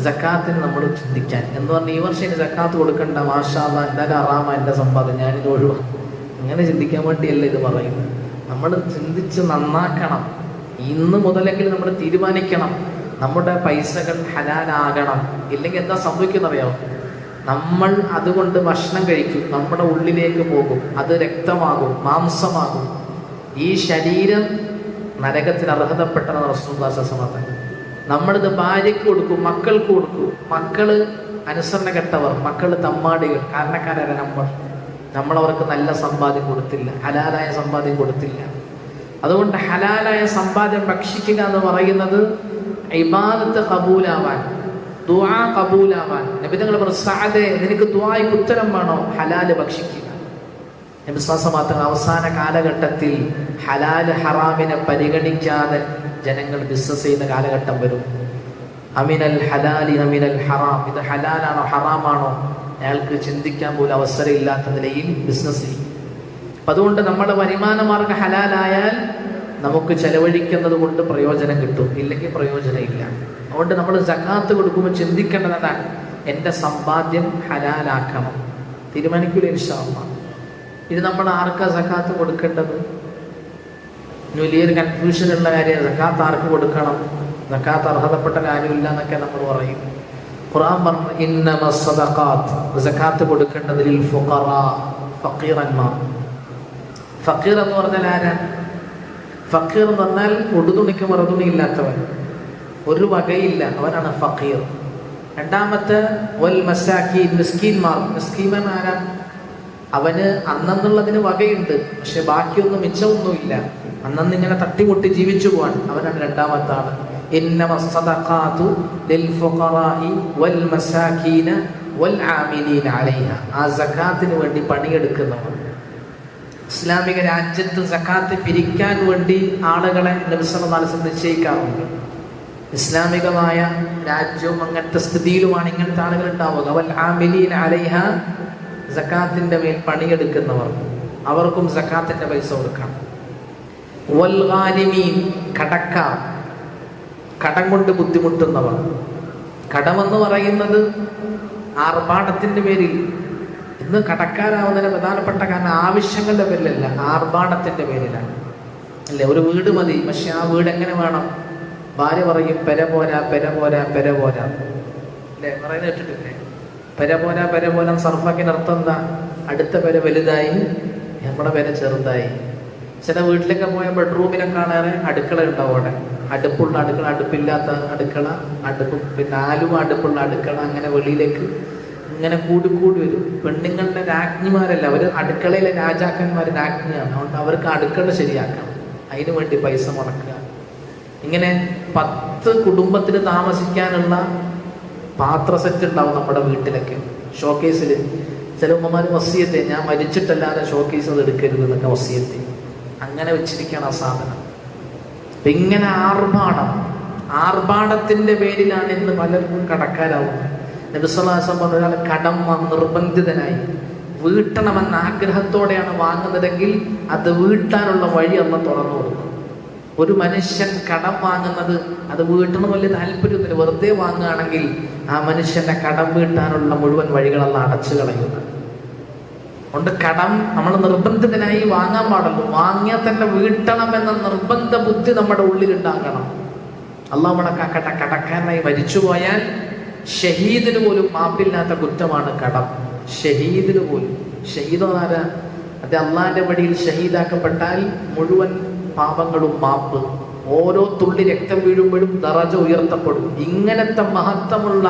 സക്കാത്തിന് നമ്മൾ ചിന്തിക്കാൻ. എന്ന് പറഞ്ഞാൽ ഈ വർഷം ഇനി സക്കാത്ത് കൊടുക്കണ്ട, മാഷാ അല്ലാഹ് എന്തായാലും ഹറാമാ എൻ്റെ സമ്പാദ്യം, ഞാനിത് ഒഴിവാക്കും. അങ്ങനെ ചിന്തിക്കാൻ വേണ്ടിയല്ല ഇത് പറയുന്നത്. നമ്മൾ ചിന്തിച്ച് നന്നാക്കണം. ഇന്ന് മുതലെങ്കിലും നമ്മൾ തീരുമാനിക്കണം, നമ്മുടെ പൈസകൾ ഹലാലാകണം. ഇല്ലെങ്കിൽ എന്താ സംഭവിക്കുന്നറിയാമോ? നമ്മൾ അതുകൊണ്ട് ഭക്ഷണം കഴിക്കും, നമ്മുടെ ഉള്ളിലേക്ക് പോകും, അത് രക്തമാകും, മാംസമാകും. ഈ ശരീരം നരകത്തിന് അർഹതപ്പെട്ടതാണ് റസൂലുള്ളാഹി സ്വല്ലല്ലാഹു അലൈഹി വസല്ലം. നമ്മളിത് ഭാര്യയ്ക്ക് കൊടുക്കും, മക്കൾക്ക് കൊടുക്കും. മക്കള് അനുസരണ കെട്ടവർ, മക്കള് തമ്മാടികൾ, കാരണക്കാരായ നമ്മളവർക്ക് നല്ല സമ്പാദ്യം കൊടുത്തില്ല, ഹലാലായ സമ്പാദ്യം കൊടുത്തില്ല. അതുകൊണ്ട് ഹലാലായ സമ്പാദ്യം ഭക്ഷിക്കുക എന്ന് പറയുന്നത് ഇബാദത്ത് കബൂലാവാൻ, ദുആ കബൂലാവാൻ. നബി തങ്ങൾ പറഞ്ഞു, സഅദേ നിനക്ക് ദുആയ്ക്ക് ഉത്തരം വേണോ? ഹലാല് ഭക്ഷിക്കുക. നബി സ്വല്ലല്ലാഹു അവസാന കാലഘട്ടത്തിൽ ഹലാല് ഹറാമിനെ പരിഗണിക്കാതെ ജനങ്ങൾ ബിസിനസ് ചെയ്യുന്ന കാലഘട്ടം വരും. അമിനൽ ഹലാലി അമിനൽ ഹറാം, ഇത് ഹലാലാണോ ഹറാമാണോ അയാൾക്ക് ചിന്തിക്കാൻ പോലും അവസരം ഇല്ലാത്ത നിലയിൽ ബിസിനസ് ചെയ്യും. അപ്പം അതുകൊണ്ട് നമ്മുടെ വരുമാന മാർഗം ഹലാലായാൽ നമുക്ക് ചെലവഴിക്കുന്നത് കൊണ്ട് പ്രയോജനം കിട്ടും, ഇല്ലെങ്കിൽ പ്രയോജനം ഇല്ല. അതുകൊണ്ട് നമ്മൾ സകാത്ത് കൊടുക്കുമ്പോൾ ചിന്തിക്കേണ്ടതാണ്, എൻ്റെ സമ്പാദ്യം ഹലാലാക്കണം. തീരുമാനിക്കൂല ഇൻഷാ അല്ലാഹ്. ഇത് നമ്മൾ ആർക്കാ സകാത്ത് കൊടുക്കേണ്ടത്? വലിയൊരു കൺഫ്യൂഷനുള്ള കാര്യമാണ്. സകാത്ത് ആർക്ക് കൊടുക്കണം, സകാത്ത് അർഹതപ്പെട്ട കാര്യമില്ല എന്നൊക്കെ നമ്മൾ പറയും. ഖുർആൻ പറഞ്ഞു, ഇന്നമസ് സദഖാത്ത്, സകാത്ത് കൊടുക്കേണ്ടത് ലിൽ ഫുഖറാ, ഫഖീറന്മാർ. ഫഖീർ എന്ന് പറഞ്ഞാൽ ആരാണ്? ഫഖീർ എന്ന് പറഞ്ഞാൽ ഉടുതുണിക്ക് മറുതുണി ഇല്ലാത്തവൻ, ഒരു വകയില്ല, അവനാണ് ഫഖീർ. രണ്ടാമത്തെ വൽ മസാക്കീൻ, മിസ്കീൻമാർ. മിസ്കീൻ ആരാണ്? അവന് അന്നെന്നുള്ളതിന് വകയുണ്ട്, പക്ഷെ ബാക്കിയൊന്നും മിച്ചമൊന്നുമില്ല, അന്നന്ന് ഇങ്ങനെ തട്ടിമുട്ടി ജീവിച്ചു പോവാൻ, അവനാണ് രണ്ടാമത്തെ ആള്. ഇന്നമസ് സദഖാതു ലിൽ ഫുഖറാഇ വൽ മസാകീന വൽ ആമിലീന അലൈഹ. ആ സകാത്തിന് വേണ്ടി പണിയെടുക്കുന്നവർ. ഇസ്ലാമിക രാജ്യത്ത് സകാത്ത് പിരിക്കാൻ വേണ്ടി ആളുകളെ നബി സല്ലല്ലാഹു അലൈഹി വസല്ലം നിശ്ചയിക്കാറുണ്ട്. ഇസ്ലാമികമായ രാജ്യവും അങ്ങനത്തെ സ്ഥിതിയിലുമാണ് ഇങ്ങനത്തെ ആളുകൾ ഉണ്ടാവുക. വൽ ആമിലീന അലൈഹ, സകാത്തിന്റെ മേൽ പണിയെടുക്കുന്നവർ, അവർക്കും സകാത്തിന്റെ പൈസ കൊടുക്കണം. വൽ ഗാലിമീൻ, കടക്കാർ, കടം കൊണ്ട് ബുദ്ധിമുട്ടുന്നവർ. കടമെന്ന് പറയുന്നത് ആർഭാടത്തിന്റെ പേരിൽ, ഇന്ന് കടക്കാരാവുന്നതിന് പ്രധാനപ്പെട്ട കാരണം ആവശ്യങ്ങളുടെ പേരിലല്ല, ആർഭാടത്തിന്റെ പേരിലാണ്. അല്ലേ, ഒരു വീട് മതി, പക്ഷെ ആ വീട് എങ്ങനെ വേണം? ഭാര്യ പറയും പെര പോരാ, പെര പോരാ, പെര പോരാ. അല്ലേ, പറയുന്നത് കേട്ടിട്ടില്ലേ? പെര പോരാ, പെര പോരാ സർഫാക്കിന്റെ അർത്ഥം എന്താ? അടുത്ത പെര വലുതായി, നമ്മുടെ പെര ചെറുതായി. ചില വീട്ടിലൊക്കെ പോയ ബെഡ്റൂമിലൊക്കെ അടുക്കള ഉണ്ടാവും. അവിടെ അടുപ്പുള്ള അടുക്കള, അടുപ്പില്ലാത്ത അടുക്കള, അടുപ്പും പിന്നെ ആലുവ അടുപ്പുള്ള അടുക്കള, അങ്ങനെ വെളിയിലേക്ക് ഇങ്ങനെ കൂടി വരും. പെണ്ണുങ്ങളുടെ രാജ്ഞിമാരല്ല, അവർ അടുക്കളയിലെ രാജാക്കന്മാർ, രാജ്ഞിയാണ്. അതുകൊണ്ട് അവർക്ക് അടുക്കള ശരിയാക്കണം, അതിനു വേണ്ടി പൈസ മുടക്കുക. ഇങ്ങനെ 10 കുടുംബത്തിന് താമസിക്കാനുള്ള പാത്ര സെറ്റ് ഉണ്ടാവും നമ്മുടെ വീട്ടിലൊക്കെ, ഷോക്കേസിൽ. ചില ഉമ്മമാർ വസിയത്തെ, ഞാൻ മരിച്ചിട്ടല്ലാതെ ഷോക്കേസ് അത് എടുക്കരുത് എന്നൊക്കെ വസിയത്തെ, അങ്ങനെ വെച്ചിരിക്കണം ആ സാധനം. അപ്പം ഇങ്ങനെ ആർഭാടത്തിന്റെ പേരിലാണ് ഇന്ന് പലർക്കും കടക്കാരാവുന്നത്. നബി സല്ലല്ലാഹു അലൈഹി വസല്ലം ഒരാൾ കടം നിർബന്ധിതനായി വീട്ടണമെന്ന ആഗ്രഹത്തോടെയാണ് വാങ്ങുന്നതെങ്കിൽ അത് വീട്ടാനുള്ള വഴി അല്ലാഹു തുറന്നു കൊടുക്കും. ഒരു മനുഷ്യൻ കടം വാങ്ങുന്നത് അത് വീട്ടണം വലിയ താല്പര്യമൊന്നുമില്ല, വെറുതെ വാങ്ങുകയാണെങ്കിൽ ആ മനുഷ്യന്റെ കടം വീട്ടാനുള്ള മുഴുവൻ വഴികളെല്ലാം അടച്ചു കളയുന്നത്. അതുകൊണ്ട് കടം നമ്മൾ നിർബന്ധിതനായി വാങ്ങാൻ പാടുള്ളൂ. വാങ്ങിയാൽ തന്നെ വീട്ടണം എന്ന നിർബന്ധ ബുദ്ധി നമ്മുടെ ഉള്ളിലുണ്ടാകണം. അല്ലാഹു നമ്മളെ കാക്കട്ടെ. കടക്കാരനായി മരിച്ചുപോയാൽ ഷഹീദിന് പോലും മാപ്പില്ലാത്ത കുറ്റമാണ് കടം. ഷഹീദിന് പോലും. ഷഹീദ് ആരാ? അത് അള്ളാഹിന്റെ വഴിയിൽ ഷഹീദാക്കപ്പെട്ടാൽ മുഴുവൻ പാപങ്ങളും മാപ്പ്. ഓരോ തുള്ളി രക്തം വീഴുമ്പോഴും ദറജ ഉയർത്തപ്പെടും. ഇങ്ങനത്തെ മഹത്വമുള്ള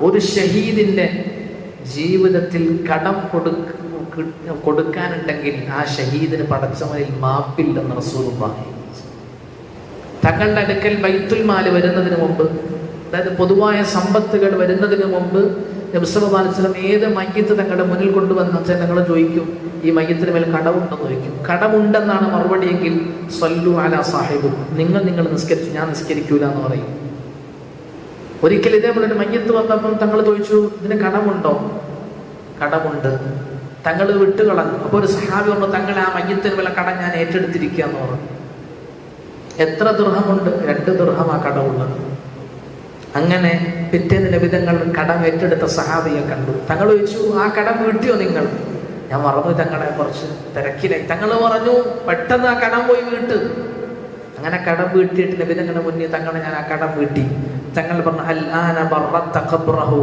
ഒരു ഷഹീദിന്റെ ജീവിതത്തിൽ കടം കൊടുക്കാനുണ്ടെങ്കിൽ ആ ഷഹീദിന് പടച്ചവനിൽ മാപ്പില്ലെന്ന് റസൂലുള്ളാഹി. തങ്ങളുടെ അടുക്കൽ ബൈത്തുൽ മാല് വരുന്നതിന് മുമ്പ്, അതായത് പൊതുവായ സമ്പത്തുകൾ വരുന്നതിന് മുമ്പ് നബി സല്ലല്ലാഹു അലൈഹി വസല്ലം ഏത് മയ്യിത്ത് തങ്ങളുടെ മുന്നിൽ കൊണ്ടുവന്ന ജനങ്ങൾ ചോദിക്കും, ഈ മയ്യിത്തിന് മേൽ കടമുണ്ടെന്ന് ചോദിക്കും. കടമുണ്ടെന്നാണ് മറുപടിയെങ്കിൽ സ്വല്ലു അലാ സാഹിബിക്കും, നിങ്ങൾ നിസ്കരിച്ചു, ഞാൻ നിസ്കരിക്കൂല എന്ന് പറയും. ഒരിക്കൽ ഇതേപോലെ ഒരു മയ്യിത്ത് വന്നപ്പം തങ്ങൾ ചോദിച്ചു, ഇതിന് കടമുണ്ടോ? കടമുണ്ട്. തങ്ങൾ വിട്ടുകളഞ്ഞു. അപ്പോൾ ഒരു സഹാബി പറഞ്ഞു, തങ്ങൾ ആ മയ്യിത്തിന് മേലെ കടം ഞാൻ ഏറ്റെടുത്തിരിക്കുക എന്ന് പറഞ്ഞു. എത്ര ദിർഹമുണ്ട്? 2 ദിർഹം ആ കടമുള്ളത്. അങ്ങനെ പിറ്റേന്ന് നബി തങ്ങൾ കടം ഏറ്റെടുത്ത സഹാബിയെ കണ്ടു. തങ്ങൾ ചോദിച്ചു, ആ കടം വീട്ടിയോ നിങ്ങൾ? ഞാൻ മറന്നു, തങ്ങളെ കുറച്ച് തിരക്കിലായി. തങ്ങൾ പറഞ്ഞു, പെട്ടെന്ന് ആ കടം പോയി വീട്ട്. അങ്ങനെ കടം വീട്ടിയിട്ട് നബി തങ്ങളുടെ മുന്നിൽ തങ്ങളെ ഞാൻ ആ കടം വീട്ടി. തങ്ങൾ പറഞ്ഞു അൽ ആന ബറത്ത ഖബ്റഹു,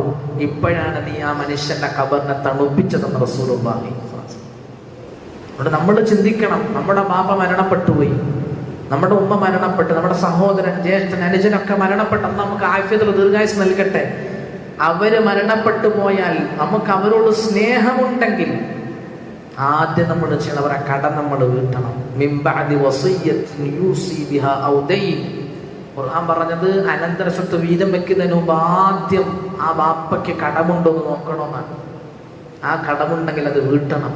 ഇപ്പോഴാണ് നീ ആ മനുഷ്യന്റെ ഖബറിനെ തണുപ്പിച്ചതെന്ന് റസൂലുള്ളാഹി. അതുകൊണ്ട് നമ്മൾ ചിന്തിക്കണം, നമ്മുടെ ബാപ്പ മരണപ്പെട്ടുപോയി, നമ്മുടെ ഉമ്മ മരണപ്പെട്ട്, നമ്മുടെ സഹോദരൻ, ജ്യേഷ്ഠൻ, അനുജനൊക്കെ മരണപ്പെട്ട്, നമുക്ക് ആഫിയത്തുള്ള ദീർഘായുസ് നൽകട്ടെ. അവര് മരണപ്പെട്ടു പോയാൽ നമുക്ക് അവരോട് സ്നേഹമുണ്ടെങ്കിൽ ആദ്യം നമ്മൾ ചെയ്യണം, അവരെ കടം നമ്മൾ വീട്ടണം. മിൻ ബഅദി വസിയ്യത്തിൻ യൂസി ബിഹാ ഔ ദൈൻ. ഖുർആൻ പറഞ്ഞത് അനന്തര സ്വത്ത് വീതം വെക്കുന്നതിന് മുമ്പ് ആദ്യം ആ ബാപ്പയ്ക്ക് കടമുണ്ടോ എന്ന് നോക്കണമെന്നാണ്. ആ കടമുണ്ടെങ്കിൽ അത് വീട്ടണം.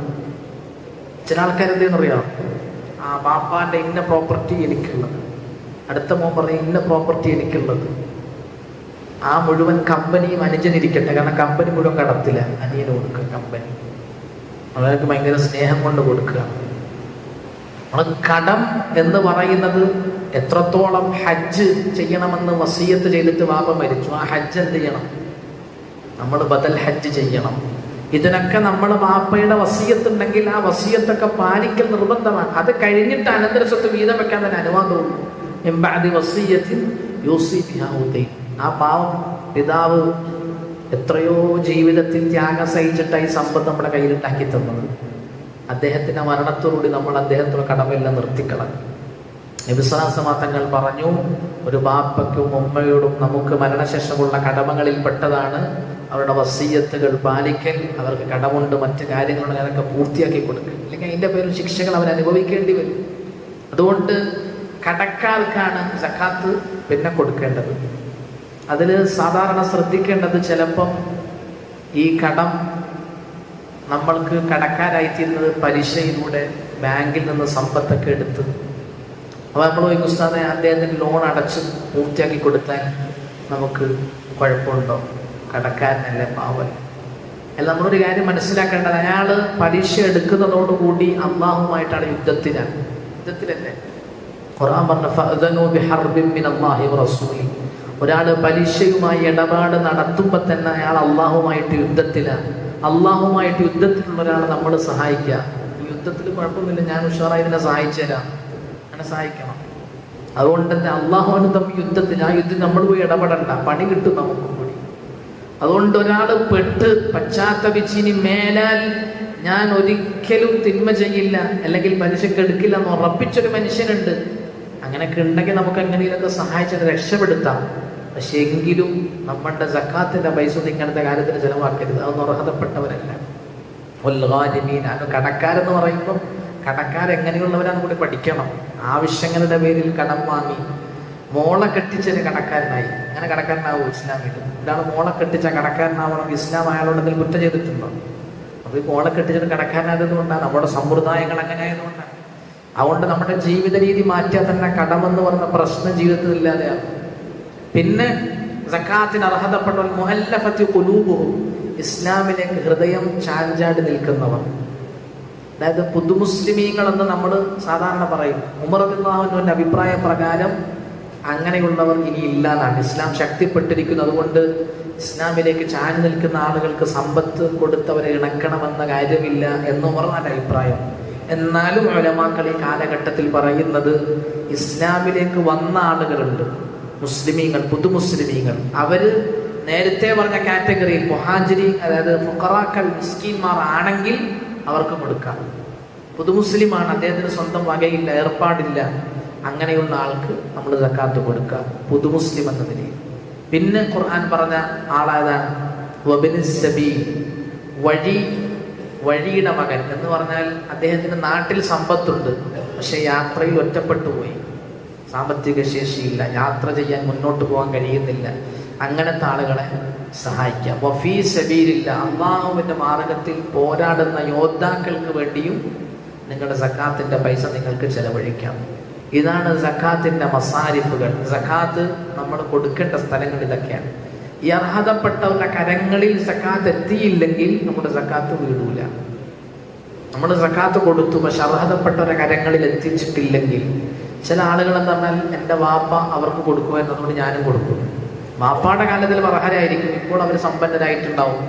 ചില ആൾക്കാർ എന്തെന്നറിയാം, ആ ബാപ്പാന്റെ ഇന്ന പ്രോപ്പർട്ടി എനിക്കുള്ളത്, അടുത്ത മോൻ പറയും ഇന്ന പ്രോപ്പർട്ടി എനിക്കുള്ളത്, ആ മുഴുവൻ കമ്പനിയും അനുജനിരിക്കട്ടെ, കാരണം കമ്പനി മുഴുവൻ കടത്തില്ല, അനിയന് കൊടുക്കുക കമ്പനി, അവർക്ക് ഭയങ്കര സ്നേഹം കൊണ്ട് കൊടുക്കുക. കടം എന്ന് പറയുന്നത് എത്രത്തോളം ഹജ്ജ് ചെയ്യണമെന്ന് വസിയത്ത് ചെയ്തിട്ട് വാപ്പ മരിച്ചു, ആ ഹജ്ജ് എന്ത് ചെയ്യണം, നമ്മൾ ബദൽ ഹജ്ജ് ചെയ്യണം. ഇതിനൊക്കെ നമ്മൾ വാപ്പയുടെ വസിയത്തുണ്ടെങ്കിൽ ആ വസിയത്തൊക്കെ പാലിക്കൽ നിർബന്ധമാണ്. അത് കഴിഞ്ഞിട്ട് അനന്തര സ്വത്ത് വീതം വെക്കാൻ തന്നെ അനുവാദമുള്ളൂ. ആ പാവം പിതാവ് എത്രയോ ജീവിതത്തിൽ ത്യാഗം സഹിച്ചിട്ട് ഈ സമ്പത്ത് നമ്മുടെ കയ്യിലുണ്ടാക്കി തന്നത്, അദ്ദേഹത്തിന്റെ മരണത്തോടുകൂടി നമ്മൾ അദ്ദേഹത്തിന് കടമെല്ലാം നിർത്തിക്കളഞ്ഞു. നബി സ്വല്ലല്ലാഹു അലൈഹി വസല്ലം തങ്ങൾ പറഞ്ഞു, ഒരു ബാപ്പയ്ക്കും ഉമ്മയോടും നമുക്ക് മരണശേഷമുള്ള കടമകളിൽ പെട്ടതാണ് അവരുടെ വസിയ്യത്തുകൾ പാലിക്കൽ. അവർക്ക് കടമുണ്ട്, മറ്റു കാര്യങ്ങളുണ്ട്, അതൊക്കെ പൂർത്തിയാക്കി കൊടുക്കുക, അല്ലെങ്കിൽ അതിൻ്റെ പേരിൽ ശിക്ഷകൾ അവർ അനുഭവിക്കേണ്ടി വരും. അതുകൊണ്ട് കടക്കാർക്കാണ് സക്കാത്ത് പിന്നെ കൊടുക്കേണ്ടത്. അതിൽ സാധാരണ ശ്രദ്ധിക്കേണ്ടത്, ചിലപ്പം ഈ കടം നമ്മൾക്ക് കടക്കാരായിത്തീരുന്നത് പലിശയിലൂടെ ബാങ്കിൽ നിന്ന് സമ്പത്തൊക്കെ എടുത്ത്, അപ്പോൾ നമ്മൾ ഈ ഉസ്താദെ അദ്ദേഹത്തിന് ലോൺ അടച്ച് പൂർത്തിയാക്കി കൊടുത്താൽ നമുക്ക് കുഴപ്പമുണ്ടോ? കടക്കാരനല്ലേ, പാവൻ. അല്ല, നമ്മളൊരു കാര്യം മനസ്സിലാക്കേണ്ടത്, അയാൾ പലിശ എടുക്കുന്നതോടുകൂടി അള്ളാഹുമായിട്ടാണ് യുദ്ധത്തിലല്ലേ. ഖുർആൻ പറഞ്ഞു ഫഅ്ദനൂ ബിഹർബിൻ മിനല്ലാഹി വറസൂലി. ഒരാൾ പലിശയുമായി ഇടപാട് നടത്തുമ്പോൾ തന്നെ അയാൾ അള്ളാഹുമായിട്ട് യുദ്ധത്തിലാണ്. അള്ളാഹുമായിട്ട് യുദ്ധത്തിലുള്ള ഒരാളെ നമ്മൾ സഹായിക്കുക. യുദ്ധത്തിൽ കുഴപ്പമൊന്നുമില്ല, ഞാൻ ഉഷാറായി ഇതിനെ സഹായിച്ചു തരാം, അങ്ങനെ സഹായിക്കണം. അതുകൊണ്ട് തന്നെ അള്ളാഹുവിന് തമ്മിൽ യുദ്ധത്തിൽ, ആ യുദ്ധത്തിൽ നമ്മൾ പോയി ഇടപെടണ്ട, പണി കിട്ടും നമുക്കും കൂടി. അതുകൊണ്ട് ഒരാൾ പെട്ട് പശ്ചാത്തപിച്ചിനി മേലാൽ ഞാൻ ഒരിക്കലും തിന്മ ചെയ്യില്ല, അല്ലെങ്കിൽ പലിശക്ക് എടുക്കില്ല എന്ന് ഉറപ്പിച്ചൊരു മനുഷ്യനുണ്ട്. അങ്ങനെയൊക്കെ ഉണ്ടെങ്കിൽ നമുക്ക് എങ്ങനെയൊക്കെ സഹായിച്ചത് രക്ഷപ്പെടുത്താം. പക്ഷെ എങ്കിലും നമ്മളുടെ സക്കാത്തിന്റെ പൈസ ഇങ്ങനത്തെ കാര്യത്തിന് ചെലവാക്കരുത്, അതൊന്നും അർഹതപ്പെട്ടവരല്ല. അത് കടക്കാരെന്ന് പറയുമ്പോൾ കടക്കാരെങ്ങനെയുള്ളവരാന്ന് കൂടി പഠിക്കണം. ആവശ്യങ്ങളുടെ പേരിൽ കടം വാങ്ങി മോളെ കെട്ടിച്ചൊരു കടക്കാരനായി, അങ്ങനെ കടക്കാരനാവും ഇസ്ലാമിൽ. ഒരാൾ മോളെ കെട്ടിച്ച കടക്കാരനാവണം, ഇസ്ലാം അയാളോട് എന്തെങ്കിലും കുറ്റം ചെയ്തിട്ടുണ്ടോ? അപ്പോൾ ഈ മോളെ കെട്ടിച്ചിട്ട് കടക്കാരനായതുകൊണ്ടാണ്, നമ്മുടെ സമ്പ്രദായങ്ങൾ അങ്ങനെ ആയതുകൊണ്ടാണ്. അതുകൊണ്ട് നമ്മുടെ ജീവിത രീതി മാറ്റിയാൽ തന്നെ കടമെന്ന് പറഞ്ഞ പ്രശ്നം ജീവിതത്തിൽ ഇല്ലാതെയാണ്. പിന്നെ സക്കാത്തിന് അർഹതപ്പെട്ട മുഅല്ലഫത്തി ഖുലൂബുഹും, ഇസ്ലാമിലേക്ക് ഹൃദയം ചാഞ്ചാടി നിൽക്കുന്നവർ, അതായത് പുതുമുസ്ലിമീങ്ങളെന്ന് നമ്മൾ സാധാരണ പറയും. ഉമർ റളിയല്ലാഹു അൻഹുവിന്റെ അഭിപ്രായ പ്രകാരം അങ്ങനെയുള്ളവർ ഇനി ഇല്ലാന്നാണ്. ഇസ്ലാം ശക്തിപ്പെട്ടിരിക്കുന്നു, അതുകൊണ്ട് ഇസ്ലാമിലേക്ക് ചാഞ്ഞു നിൽക്കുന്ന ആളുകൾക്ക് സമ്പത്ത് കൊടുത്തവരെ ഇണക്കണമെന്ന കാര്യമില്ല എന്ന് ഉമറിന്റെ അഭിപ്രായം. എന്നാലും ഉലമാക്കൾ ഈ കാലഘട്ടത്തിൽ പറയുന്നത്, ഇസ്ലാമിലേക്ക് വന്ന ആളുകളുണ്ട്, മുസ്ലിമീങ്ങൾ, പുതുമുസ്ലിമീങ്ങൾ, അവര് നേരത്തെ പറഞ്ഞ കാറ്റഗറിയിൽ മുഹാജിരി, അതായത് ഫുഖറാക്കൾ, മിസ്കീന്മാർ ആണെങ്കിൽ അവർക്ക് കൊടുക്കാം. പുതുമുസ്ലിമാണ്, അദ്ദേഹത്തിന് സ്വന്തം വകയില്ല, ഏർപ്പാടില്ല, അങ്ങനെയുള്ള ആൾക്ക് നമ്മൾ സക്കാത്ത് കൊടുക്കാം, പുതുമുസ്ലിം എന്ന നിലയിൽ. പിന്നെ ഖുർആൻ പറഞ്ഞ ആളായതാണ് വബിനിസ് സബീൽ, വഴിയുടെ മകൻ എന്ന് പറഞ്ഞാൽ അദ്ദേഹത്തിന് നാട്ടിൽ സമ്പത്തുണ്ട്, പക്ഷെ യാത്രയിൽ ഒറ്റപ്പെട്ടു പോയി, സാമ്പത്തിക ശേഷിയില്ല, യാത്ര ചെയ്യാൻ മുന്നോട്ട് പോകാൻ കഴിയുന്നില്ല. അങ്ങനത്തെ ആളുകളെ സഹായിക്കാം. വഫീ സബീലില്ല, അള്ളാഹുവിന്റെ മാർഗത്തിൽ പോരാടുന്ന യോദ്ധാക്കൾക്ക് വേണ്ടിയും നിങ്ങളുടെ സക്കാത്തിന്റെ പൈസ നിങ്ങൾക്ക് ചെലവഴിക്കാം. ഇതാണ് സക്കാത്തിന്റെ മസാരിഫുകൾ. സക്കാത്ത് നമ്മൾ കൊടുക്കേണ്ട സ്ഥലങ്ങൾ ഇതൊക്കെയാണ്. ഈ അർഹതപ്പെട്ടവരുടെ കരങ്ങളിൽ സക്കാത്ത് എത്തിയില്ലെങ്കിൽ നമ്മുടെ സക്കാത്ത് വീടൂല. നമ്മൾ സക്കാത്ത് കൊടുത്തു, പക്ഷെ അർഹതപ്പെട്ടവരുടെ കരങ്ങളിൽ എത്തിച്ചിട്ടില്ലെങ്കിൽ, ചില ആളുകൾ എന്ന് പറഞ്ഞാൽ എൻ്റെ വാപ്പ അവർക്ക് കൊടുക്കുക എന്നതുകൊണ്ട് ഞാനും കൊടുക്കും. വാപ്പാടെ കാലത്തിൽ അർഹരായിരിക്കും, ഇപ്പോൾ അവർ സമ്പന്നരായിട്ടുണ്ടാവും,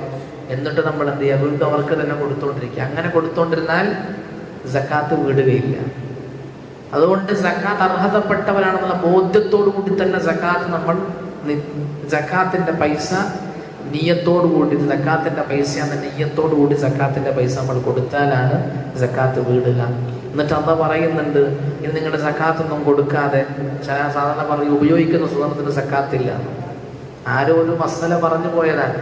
എന്നിട്ട് നമ്മൾ എന്ത് ചെയ്യുക, വീണ്ടും അവർക്ക് തന്നെ കൊടുത്തോണ്ടിരിക്കുക. അങ്ങനെ കൊടുത്തോണ്ടിരുന്നാൽ സക്കാത്ത് വീടുകയില്ല. അതുകൊണ്ട് സക്കാത്ത് അർഹതപ്പെട്ടവരാണെന്നുള്ള ബോധ്യത്തോടു കൂടി തന്നെ സക്കാത്ത് നമ്മൾ സക്കാത്തിന്റെ പൈസ നിയ്യത്തോടു കൂടി, സക്കാത്തിന്റെ പൈസ എന്ന നിയ്യത്തോടു കൂടി സക്കാത്തിന്റെ പൈസ നമ്മൾ കൊടുത്താലാണ് സക്കാത്ത് വീടുക. എന്നിട്ട് അള്ളാഹ് പറയുന്നുണ്ട്, ഇത് നിങ്ങളുടെ സക്കാത്തൊന്നും കൊടുക്കാതെ സാധാരണ പറയും ഉപയോഗിക്കുന്ന സുവർണത്തിന് സക്കാത്തില്ല. ആരോ ഒരു മസല പറഞ്ഞു പോയതാണ്.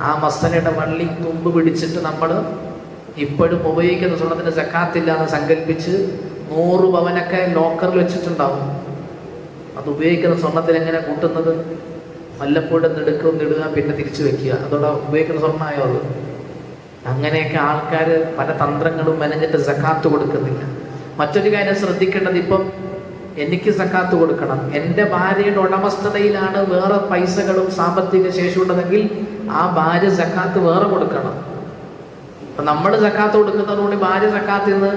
ആ മസലയുടെ വള്ളി തുമ്പ് പിടിച്ചിട്ട് നമ്മൾ ഇപ്പോഴും ഉപയോഗിക്കുന്ന സ്വർണത്തിന് സക്കാത്തില്ല എന്ന് സങ്കല്പിച്ച് 100 പവനൊക്കെ ലോക്കറിൽ വെച്ചിട്ടുണ്ടാവും. അത് ഉപയോഗിക്കുന്ന സ്വർണത്തിൽ എങ്ങനെ കൂട്ടുന്നത്? വല്ലപ്പോഴും ഇടുക, പിന്നെ തിരിച്ചു വെക്കുക, അതോടെ ഉപയോഗിക്കുന്ന സ്വർണ്ണമായോ അത്? അങ്ങനെയൊക്കെ ആൾക്കാർ പല തന്ത്രങ്ങളും മെനഞ്ഞിട്ട് സക്കാത്ത് കൊടുക്കുന്നില്ല. മറ്റൊരു കാര്യം ശ്രദ്ധിക്കേണ്ടത്, ഇപ്പം എനിക്ക് സക്കാത്ത് കൊടുക്കണം, എൻ്റെ ഭാര്യയുടെ ഉടമസ്ഥതയിലാണ് വേറെ പൈസകളും സാമ്പത്തിക ശേഷിയുള്ളതെങ്കിൽ ആ ഭാര്യ സക്കാത്ത് വേറെ കൊടുക്കണം. അപ്പം നമ്മൾ സക്കാത്ത് കൊടുക്കുന്നതോടുകൂടി ഭാര്യ സക്കാത്തിൽ നിന്ന്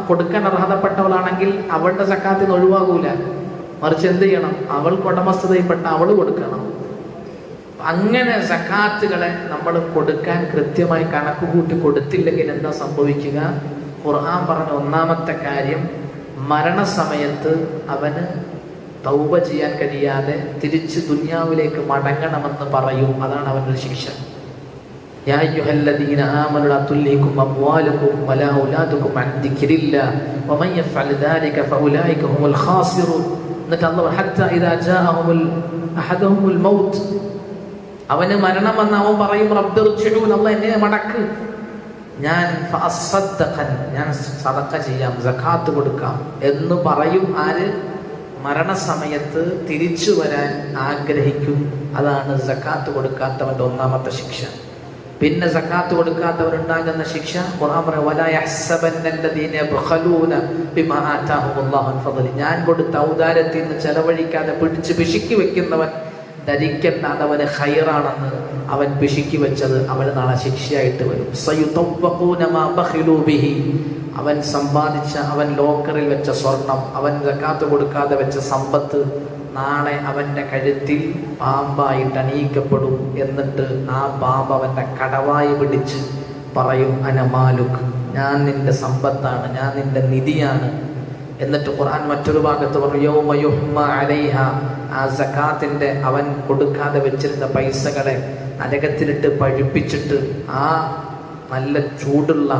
കൊടുക്കാൻ അർഹതപ്പെട്ടവളാണെങ്കിൽ അവളുടെ സക്കാത്തിൽ നിന്ന് ഒഴിവാകൂല. മറിച്ച് എന്ത് ചെയ്യണം? അവൾക്ക് ഉടമസ്ഥതയിൽപ്പെട്ട അവൾ കൊടുക്കണം. അങ്ങനെ സക്കാത്തുകളെ നമ്മൾ കൊടുക്കാൻ കൃത്യമായി കണക്ക് കൂട്ടി കൊടുത്തില്ലെങ്കിൽ എന്താ സംഭവിക്കുക? ഖുർആൻ പറഞ്ഞ ഒന്നാമത്തെ കാര്യം, മരണസമയത്ത് അവന് തൗബ ചെയ്യാൻ കഴിയാതെ തിരിച്ച് ദുനിയാവിലേക്ക് മടങ്ങണമെന്ന് പറയും. അതാണ് അവൻ്റെ ശിക്ഷ. യാ അയ്യുഹല്ലദീന ആമനൂ ലാ തുൽഹികും അംവാലുകും വലാ ഔലാദുകും അൻ ദിക്രില്ലാഹ് വമൻ യഫ്അൽ ദാലിക ഫഉലൈക ഹുമുൽ ഖാസിറൂൻ. എന്നിട്ട് അല്ലാഹു ഹത്താ ഇദാ ജാഅഹുൽ അഹദഹുൽ മൗത്ത്, അവന് മരണം വന്ന അവൻ പറയും റബ്ബിർജിഊൻ, അല്ലാഹ് എന്നെ മടക്ക്, ഞാൻ ഞാൻ സദഖ ചെയ്യാം, സക്കാത്ത് കൊടുക്കാം എന്ന് പറയും. ആര്? മരണസമയത്ത് തിരിച്ചു വരാൻ ആഗ്രഹിക്കും. അതാണ് സക്കാത്ത് കൊടുക്കാത്തവന്റെ ഒന്നാമത്തെ ശിക്ഷ. പിന്നെ സക്കാത്ത് കൊടുക്കാത്തവരുണ്ടാകുന്ന ശിക്ഷ ഖുർആൻ പറയും, വലാ യഹ്സബന്നല്ലദീന യബ്ഖലൂന ബിമാ ആതാഹുല്ലാഹു മിൻ ഫദ്ലി. ഞാൻ കൊടുത്ത ഔദാര്യത്തിൽ നിന്ന് ചെലവഴിക്കാതെ പിടിച്ച് പിശുക്കി വെക്കുന്നവൻ ധരിക്കേണ്ട അതവന് ഖൈറാണെന്ന്. അവൻ പിശുക്കി വെച്ചത് അവന് നാളെ ശിക്ഷയായിട്ട് വരും. സയുതവ്വഖൂന മാ ബഖിലൂ ബിഹി. അവൻ സമ്പാദിച്ച, അവൻ ലോക്കറിൽ വെച്ച സ്വർണം, അവൻ സക്കാത്ത് കൊടുക്കാതെ വെച്ച സമ്പത്ത് നാളെ അവൻ്റെ കഴുത്തിൽ പാമ്പായിട്ട് അണിയിക്കപ്പെടും. എന്നിട്ട് ആ പാമ്പ് അവൻ്റെ കടവായി പിടിച്ച് പറയും, അനമാലുക്, ഞാൻ നിന്റെ സമ്പത്താണ്, ഞാൻ നിന്റെ നിധിയാണ്. എന്നിട്ട് ഖുർആൻ മറ്റൊരു ഭാഗത്ത് പറഞ്ഞു, യൗമ യുഹ്മ അലൈഹ, ആ സക്കാത്തിന്റെ അവൻ കൊടുക്കാതെ വെച്ചിരുന്ന പൈസകളെ നരകത്തിലിട്ട് പഴുപ്പിച്ചിട്ട് ആ നല്ല ചൂടുള്ള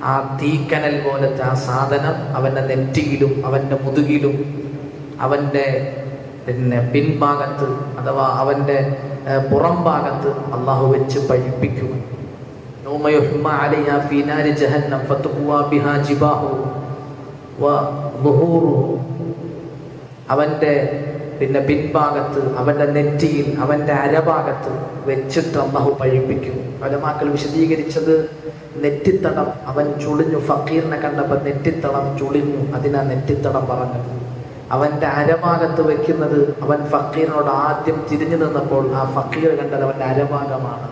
ആ തീക്കനൽ പോലത്തെ ആ സാധനം അവൻ്റെ നെറ്റിയിലും അവൻ്റെ മുതുകിലും അവൻ്റെ പിൻഭാഗത്ത് അഥവാ അവൻ്റെ പുറം ഭാഗത്ത് അള്ളാഹു വെച്ച് പഴിപ്പിക്കും. യൗമ യുഹ്മ അലൈഹ ഫീ നാരി ജഹന്നം ഫതുഖ്വാ ബിഹാ ജിബാഹു വ ളുഹൂറുഹു. അവൻ്റെ പിൻഭാഗത്ത്, അവൻ്റെ നെറ്റിയിൽ, അവൻ്റെ അരഭാഗത്ത് വെച്ചിട്ട് അള്ളാഹു പഴിപ്പിക്കും. ഉലമാക്കൾ വിശദീകരിച്ചത്, നെറ്റിത്തടം അവൻ ചുളിഞ്ഞു. ഫക്കീറിനെ കണ്ടപ്പോൾ നെറ്റിത്തടം ചുളിഞ്ഞു, അതിനാ നെറ്റിത്തടം പറഞ്ഞത്. അവൻ്റെ അരഭാഗത്ത് വെക്കുന്നത്, അവൻ ഫക്കീറിനോട് ആദ്യം തിരിഞ്ഞു നിന്നപ്പോൾ ആ ഫക്കീർ കണ്ടത് അവൻ്റെ അരഭാഗമാണ്,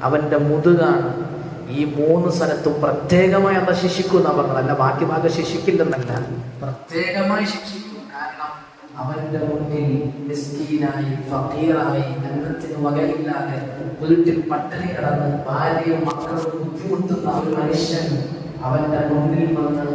അവൻ്റെ മുതുകാണ്. ഈ 3 സ്ഥലത്തും പ്രത്യേകമായി അല്ല ശിക്ഷിക്കും എന്നാ പറഞ്ഞത്. അല്ല ബാക്കി ഭാഗം ശിക്ഷിക്കില്ലെന്നല്ല, പ്രത്യേകമായി ശിക്ഷിക്കും. കാരണം അവന്റെ മുന്നിൽ മിസ്കീനായി, ഫക്കീറായി, അന്നത്തിന് വകയില്ലാതെ വീട്ടിൽ പട്ടിണി കിടന്ന് ഭാര്യയും മക്കളും ബുദ്ധിമുട്ടുന്ന ഒരു മനുഷ്യൻ അവന്റെ മുന്നിൽ വന്ന്